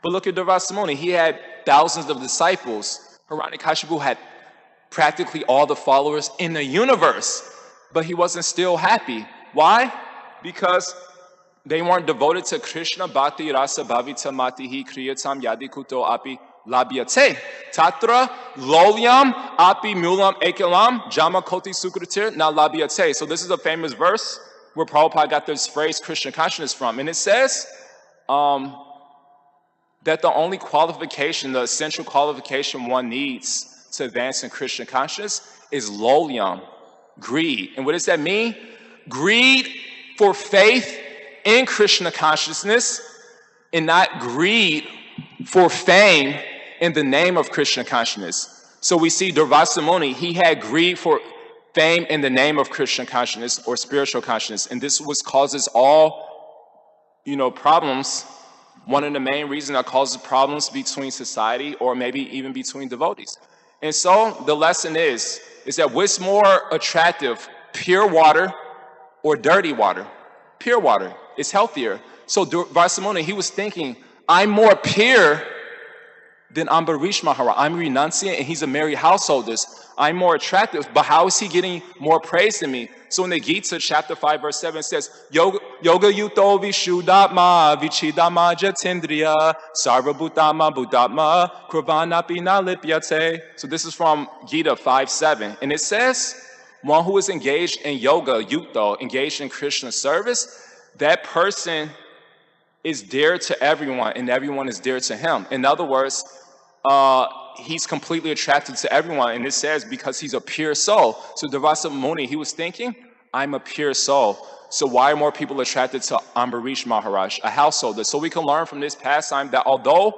But look at Durvasa Muni. He had thousands of disciples. Hiranyakashipu had practically all the followers in the universe, but he wasn't still happy. Why? Because they weren't devoted to Krishna bhakti rasa bhavita matihi kriyatam yadikuto api labhyate. Tatra lolyam api mulam ekalam jama koti sukritir na labhyate. So this is a famous verse where Prabhupada got this phrase Krishna consciousness from. And it says that the only qualification, the essential qualification one needs to advance in Krishna consciousness is lolyam, greed. And what does that mean? Greed for faith in Krishna consciousness and not greed for fame in the name of Krishna consciousness. So we see Durvasa Muni, he had greed for fame in the name of Krishna consciousness or spiritual consciousness. And this causes all, problems. One of the main reasons that causes problems between society or maybe even between devotees. And so the lesson is that what's more attractive, pure water or dirty water? Pure water is healthier. So Durvasa Muni, he was thinking, I'm more pure than Ambarish Maharaj. I'm renunciant and he's a married householder. I'm more attractive, but how is he getting more praise than me? So in the Gita, chapter 5, verse 7, it says, Yoga yuto vishuddhatma vichidama jatindriya sarvabhutama buddhatma kravanapi na lipyate. So this is from Gita 5:7. And it says, one who is engaged in yoga, yuto, engaged in Krishna service, that person is dear to everyone and everyone is dear to him. In other words, he's completely attracted to everyone. And it says because he's a pure soul. So Durvasa Muni, he was thinking, I'm a pure soul. So why are more people attracted to Ambarish Maharaj, a householder? So we can learn from this pastime that although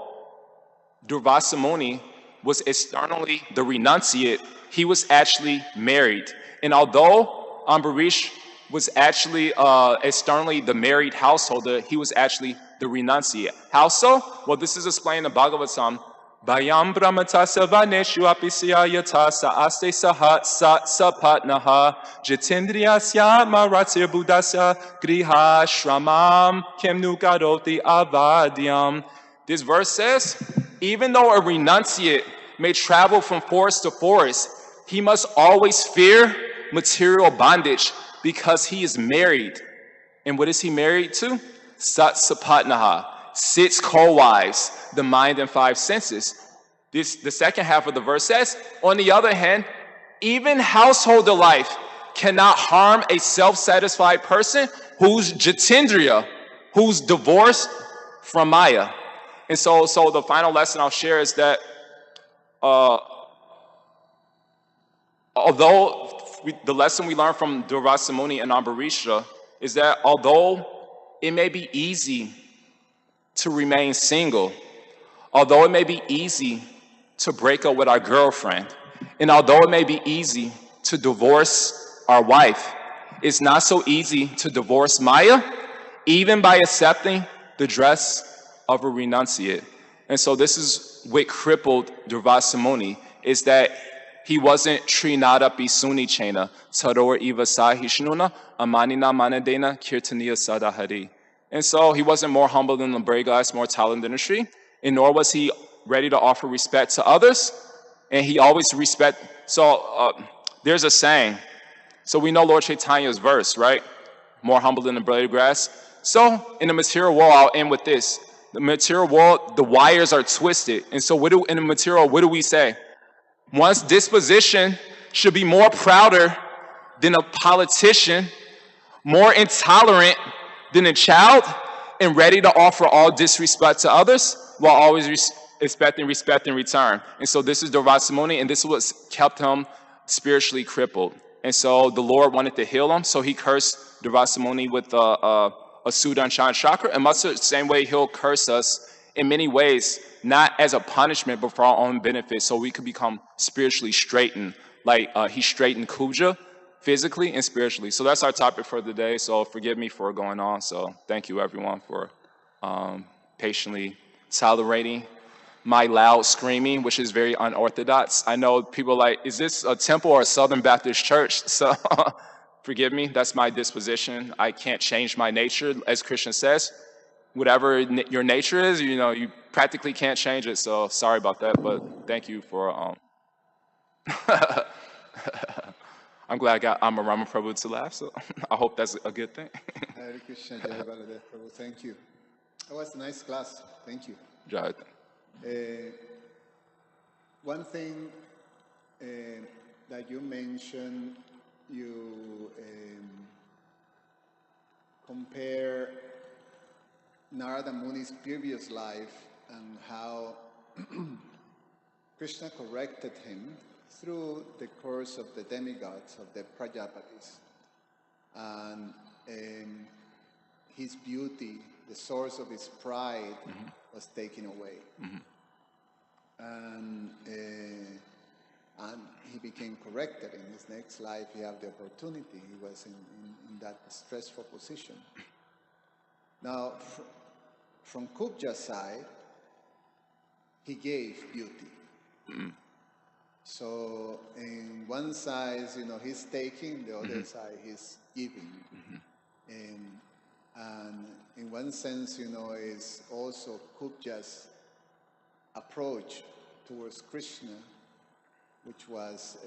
Durvasa Muni was externally the renunciate, he was actually married. And although Ambarish was actually externally the married householder, he was actually the renunciate. How so? Well, this is explained in Bhagavatam. Bayam brahmatasa vaneshu apisya yatasa aste sahat sapatnaha jitindriyasya maratir buddhasya griha shramam kemnu karoti avadyam. This verse says, even though a renunciate may travel from forest to forest, he must always fear material bondage because he is married. And what is he married to? Sat sapatnaha, 6 co-wives, the mind and 5 senses. The second half of the verse says, on the other hand, even householder life cannot harm a self-satisfied person who's jatindriya, who's divorced from Maya. And so the final lesson I'll share is that although the lesson we learn from Durvasa Muni and Ambarisha is that although it may be easy to remain single, although it may be easy to break up with our girlfriend, and although it may be easy to divorce our wife, it's not so easy to divorce Maya, even by accepting the dress of a renunciate. And so this is what crippled Durvasa Muni, is that he wasn't Trinada Pisuni Chena, Taror Eva Sahishnuna, Amanina Manadena, Kirtaniya Sadahari. And so he wasn't more humble than the blade glass, more talented than a tree, and nor was he ready to offer respect to others, and he always respect. So there's a saying. So we know Lord Chaitanya's verse, right? More humble than the blade of grass. So in the material world, I'll end with this. The material world, the wires are twisted. And so in the material, what do we say? One's disposition should be more prouder than a politician, more intolerant than a child, and ready to offer all disrespect to others while always expecting respect in return. And so this is Durvasa Muni, and this is what kept him spiritually crippled. And so the Lord wanted to heal him, so he cursed Durvasa Muni with a Sudarshan chakra. And much the same way he'll curse us in many ways, not as a punishment, but for our own benefit, so we could become spiritually straightened, like he straightened Kuja physically and spiritually. So that's our topic for the day. So forgive me for going on. So thank you, everyone, for patiently tolerating my loud screaming, which is very unorthodox. I know people are like, is this a temple or a Southern Baptist church? So forgive me, that's my disposition. I can't change my nature, as Christian says. Whatever your nature is, you practically can't change it. So sorry about that, but thank you for, I'm glad I got Rama Prabhu to laugh, so I hope that's a good thing. Hare Krishna, Jaya Baladeva Prabhu, thank you. That was a nice class, thank you. Jaya. One thing that you mentioned, you compare Narada Muni's previous life and how Krishna corrected him through the course of the demigods, of the Prajapatis. And his beauty, the source of his pride, was taken away. And he became corrected. In his next life, he had the opportunity. He was in that stressful position. Now, from Kubja's side, he gave beauty. So, in one side, he's taking, the other side, he's giving. And in one sense, is also Kubja's approach towards Krishna, which was,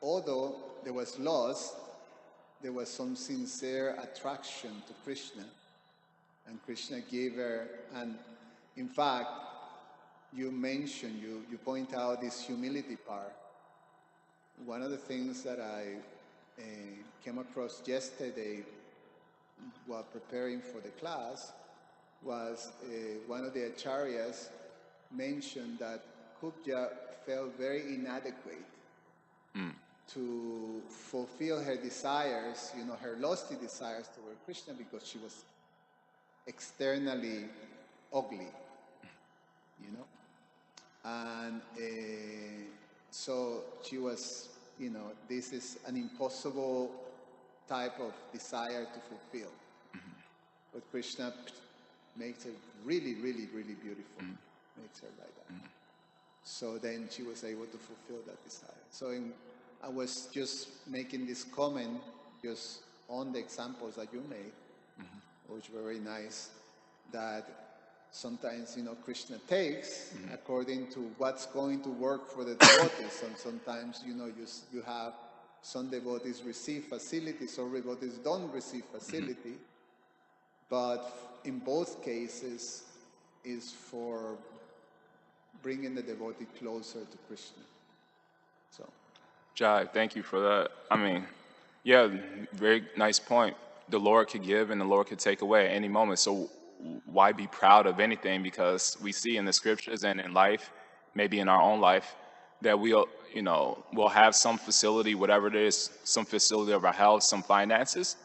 although there was loss, there was some sincere attraction to Krishna, and Krishna gave her, and in fact, you mentioned, you point out this humility part. One of the things that I came across yesterday while preparing for the class was one of the acharyas mentioned that Kubja felt very inadequate to fulfill her desires, her lusty desires toward Krishna, because she was externally ugly, and so she was, this is an impossible type of desire to fulfill. But Krishna makes her really, really, really beautiful, makes her like that. So then she was able to fulfill that desire. So I was just making this comment just on the examples that you made, which were very nice, that sometimes, Krishna takes according to what's going to work for the devotees. And sometimes, you have some devotees receive facility, some devotees don't receive facility. But in both cases is for bringing the devotee closer to Krishna. So, Jai, thank you for that. I mean, yeah, very nice point. The Lord could give and the Lord could take away at any moment. So why be proud of anything? Because we see in the scriptures and in life, maybe in our own life, that we'll have some facility, whatever it is, some facility of our health, some finances.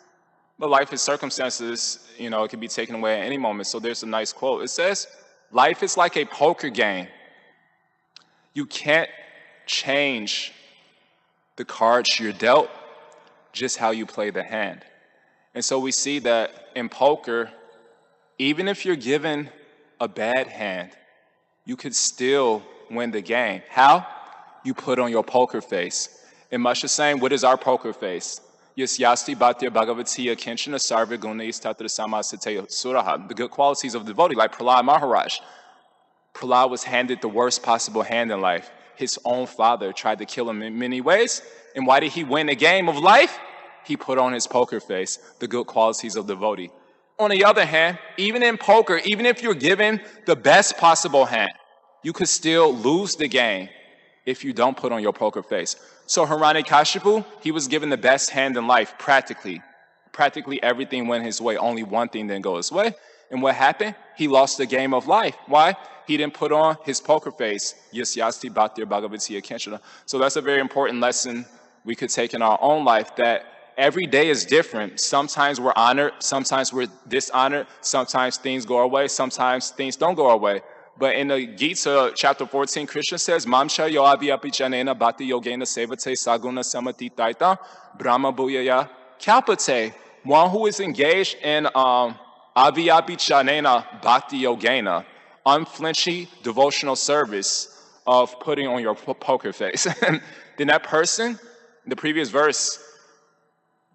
But life is circumstances, it can be taken away at any moment. So there's a nice quote. It says, life is like a poker game. You can't change the cards you're dealt, just how you play the hand. And so we see that in poker, even if you're given a bad hand, you could still win the game. How? You put on your poker face. In much the same, what is our poker face? Yasyasti bhatya bhagavatiya kinchana sarva gunis tatra samasate suraha. The good qualities of the devotee, like Prahlad Maharaj. Prahlad was handed the worst possible hand in life. His own father tried to kill him in many ways. And why did he win the game of life? He put on his poker face, the good qualities of the devotee. On the other hand, even in poker, even if you're given the best possible hand, you could still lose the game if you don't put on your poker face. So Hiranyakashipu, he was given the best hand in life, practically. Practically everything went his way. Only one thing didn't go his way. And what happened? He lost the game of life. Why? He didn't put on his poker face. Yasyasti bhaktir bhagavati akanchana. So that's a very important lesson we could take in our own life, that every day is different. Sometimes we're honored, sometimes we're dishonored, sometimes things go our way, sometimes things don't go our way. But in the Gita, chapter 14, Krishna says, Mamcha yo avyapichanena bhakti yogena sevate saguna samati taita brahma bhuyaya kalpate. One who is engaged in avyapichanena bhakti yogena, unflinching devotional service of putting on your poker face. Then that person, the previous verse,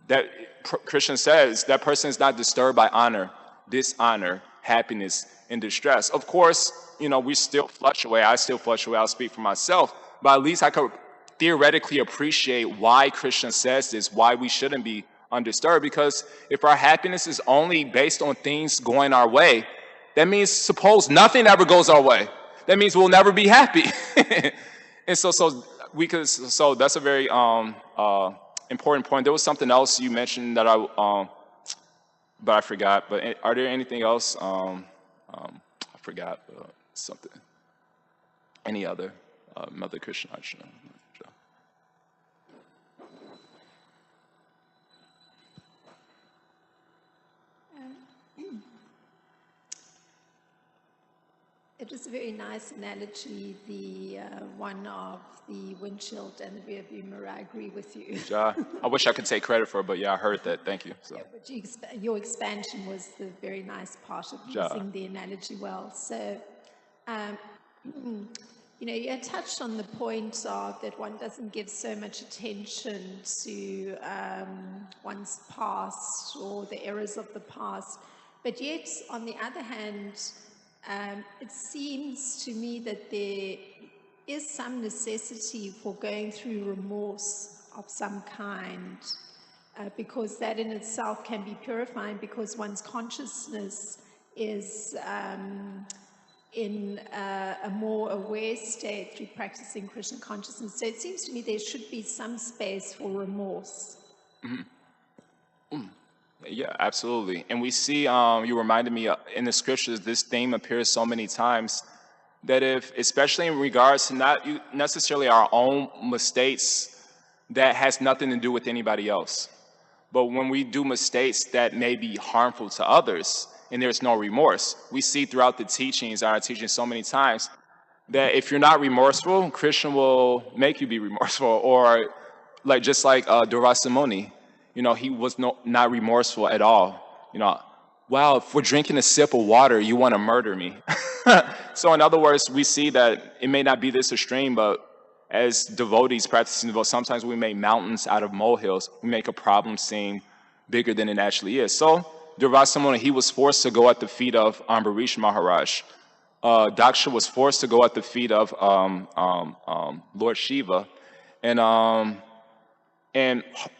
that Krishna says, that person is not disturbed by honor, dishonor, happiness, and distress. Of course, we still fluctuate. I still fluctuate. I'll speak for myself. But at least I could theoretically appreciate why Krishna says this, why we shouldn't be undisturbed. Because if our happiness is only based on things going our way, that means suppose nothing ever goes our way. That means we'll never be happy. And so that's a very important point. There was something else you mentioned that but I forgot. But are there anything else? I forgot something. Any other? Mother Krishna. It was a very nice analogy, the one of the windshield and the rearview mirror. I agree with you. Jaya, I wish I could take credit for it, but yeah, I heard that. Thank you. So. Yeah, but your expansion was the very nice part of using the analogy well. So, you had touched on the point of that one doesn't give so much attention to one's past or the errors of the past. But yet, on the other hand, it seems to me that there is some necessity for going through remorse of some kind, because that in itself can be purifying, because one's consciousness is in a more aware state through practicing Krishna consciousness. So it seems to me there should be some space for remorse. Mm-hmm. Mm. Yeah, absolutely. And we see, you reminded me in the scriptures, this theme appears so many times, that especially in regards to not necessarily our own mistakes, that has nothing to do with anybody else. But when we do mistakes that may be harmful to others, and there's no remorse, we see throughout the teachings, our teachings so many times, that if you're not remorseful, Krishna will make you be remorseful. Or just like Durvasa Muni. He was not remorseful at all. Wow, if we're drinking a sip of water, you want to murder me. So in other words, we see that it may not be this extreme, but as devotees practicing devotion, sometimes we make mountains out of molehills. We make a problem seem bigger than it actually is. So Durvasa Muni, he was forced to go at the feet of Ambarish Maharaj. Daksha was forced to go at the feet of Lord Shiva. And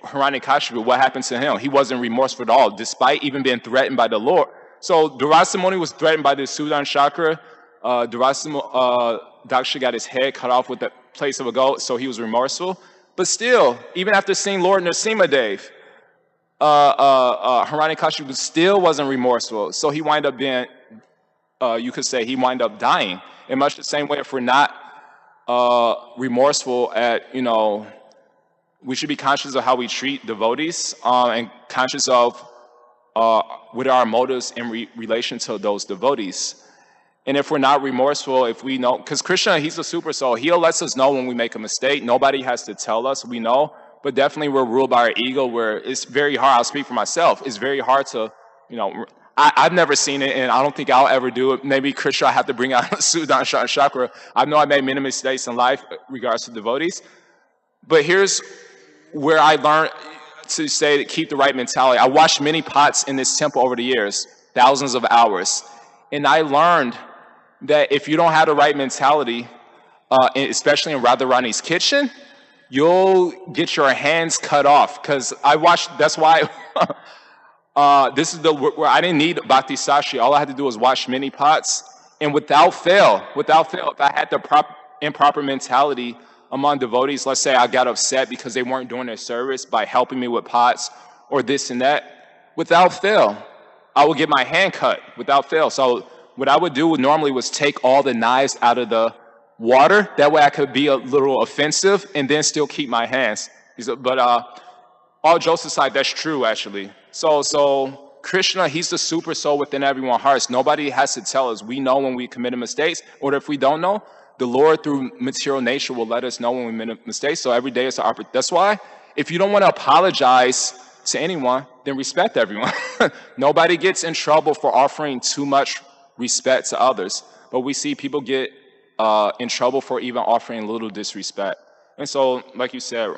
Hiranyakashipu, what happened to him? He wasn't remorseful at all, despite even being threatened by the Lord. So Durvasa Muni was threatened by the Sudan chakra. Daksha got his head cut off with the place of a goat, so he was remorseful. But still, even after seeing Lord Nrsimhadev, Hiranyakashipu still wasn't remorseful. So he wound up being, you could say, he wound up dying. In much the same way, if we're not remorseful at, we should be conscious of how we treat devotees, and conscious of what are our motives in relation to those devotees. And if we're not remorseful, if we know, because Krishna, he's a super soul, he'll let us know when we make a mistake. Nobody has to tell us, we know, but definitely we're ruled by our ego, where it's very hard. I'll speak for myself. It's very hard to, I've never seen it, and I don't think I'll ever do it. Maybe Krishna, I have to bring out Sudan chakra. I know I made many mistakes in life in regards to devotees, but here's where I learned to say to keep the right mentality. I washed many pots in this temple over the years, thousands of hours. And I learned that if you don't have the right mentality, especially in Radharani's kitchen, you'll get your hands cut off. Because I watched, that's why, this is where I didn't need Bhakti Sashi. All I had to do was wash many pots. And without fail, if I had the improper mentality among devotees, let's say I got upset because they weren't doing their service by helping me with pots or this and that, without fail, I would get my hand cut without fail. So what I would do normally was take all the knives out of the water. That way I could be a little offensive and then still keep my hands. But all jokes aside, that's true actually. So Krishna, he's the super soul within everyone's hearts. Nobody has to tell us. We know when we commit mistakes, or if we don't know, the Lord through material nature will let us know when we make mistakes. So every day is an opportunity. That's why if you don't want to apologize to anyone, then respect everyone. Nobody gets in trouble for offering too much respect to others, but we see people get in trouble for even offering a little disrespect. And so, like you said,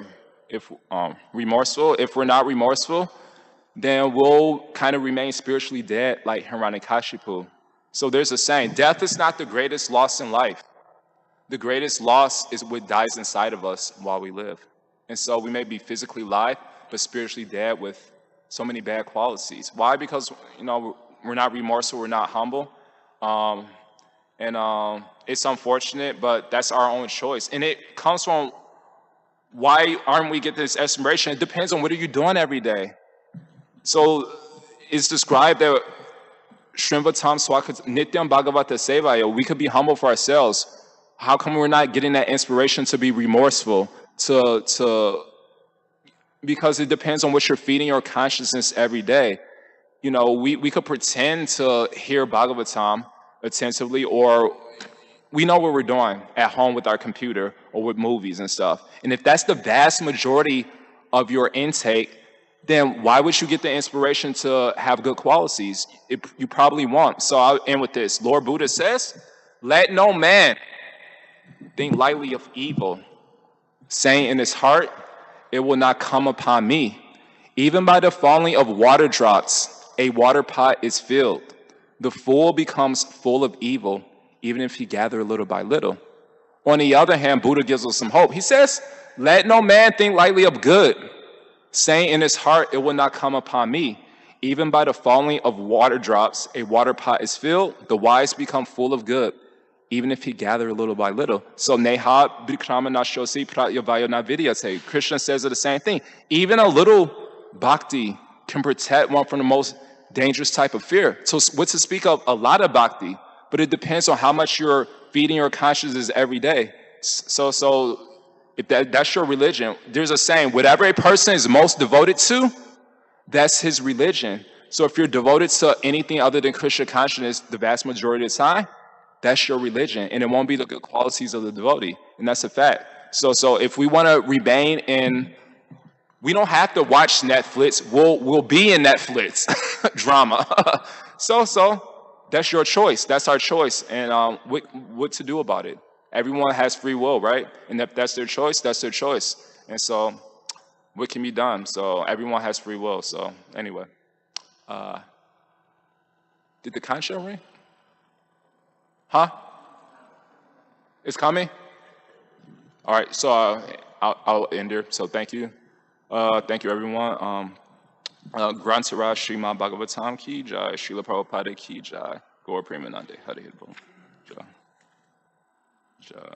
if remorseful, if we're not remorseful, then we'll kind of remain spiritually dead like Hiranyakashipu. So there's a saying, death is not the greatest loss in life. The greatest loss is what dies inside of us while we live. And so we may be physically alive, but spiritually dead with so many bad qualities. Why? Because, we're not remorseful, we're not humble. It's unfortunate, but that's our own choice. And it comes from, why aren't we getting this aspiration? It depends on what are you doing every day. So it's described that Shrimvatam Swakat Nityam Bhagavata Sevaya, we could be humble for ourselves. How come we're not getting that inspiration to be remorseful? Because it depends on what you're feeding your consciousness every day. We could pretend to hear Bhagavatam attentively, or we know what we're doing at home with our computer or with movies and stuff. And if that's the vast majority of your intake, then why would you get the inspiration to have good qualities? You probably won't. So I'll end with this. Lord Buddha says, let no man think lightly of evil, saying in his heart, it will not come upon me. Even by the falling of water drops, a water pot is filled. The fool becomes full of evil, even if he gather little by little. On the other hand, Buddha gives us some hope. He says, let no man think lightly of good, saying in his heart, it will not come upon me. Even by the falling of water drops, a water pot is filled. The wise become full of good, even if he gather little by little. So neha bikrama nashosi pratyavaya navidyate. Krishna says the same thing. Even a little bhakti can protect one from the most dangerous type of fear. So what to speak of a lot of bhakti, but it depends on how much you're feeding your consciousness every day. So if that's your religion, there's a saying, whatever a person is most devoted to, that's his religion. So if you're devoted to anything other than Krishna consciousness the vast majority of the time, that's your religion, and it won't be the good qualities of the devotee, and that's a fact. So if we want to remain in, we don't have to watch Netflix. We'll be in Netflix drama. So that's your choice. That's our choice, and what to do about it? Everyone has free will, right? And if that's their choice, that's their choice. And so, what can be done? So everyone has free will. So anyway, did the conch shell ring? Huh? It's coming? All right, so I'll end here. So thank you. Thank you, everyone. Grantara Srimad Bhagavatam ki jai, Srila Prabhupada ki jai, Gaur Premanande Hare Hare Bol. Jai. Jai.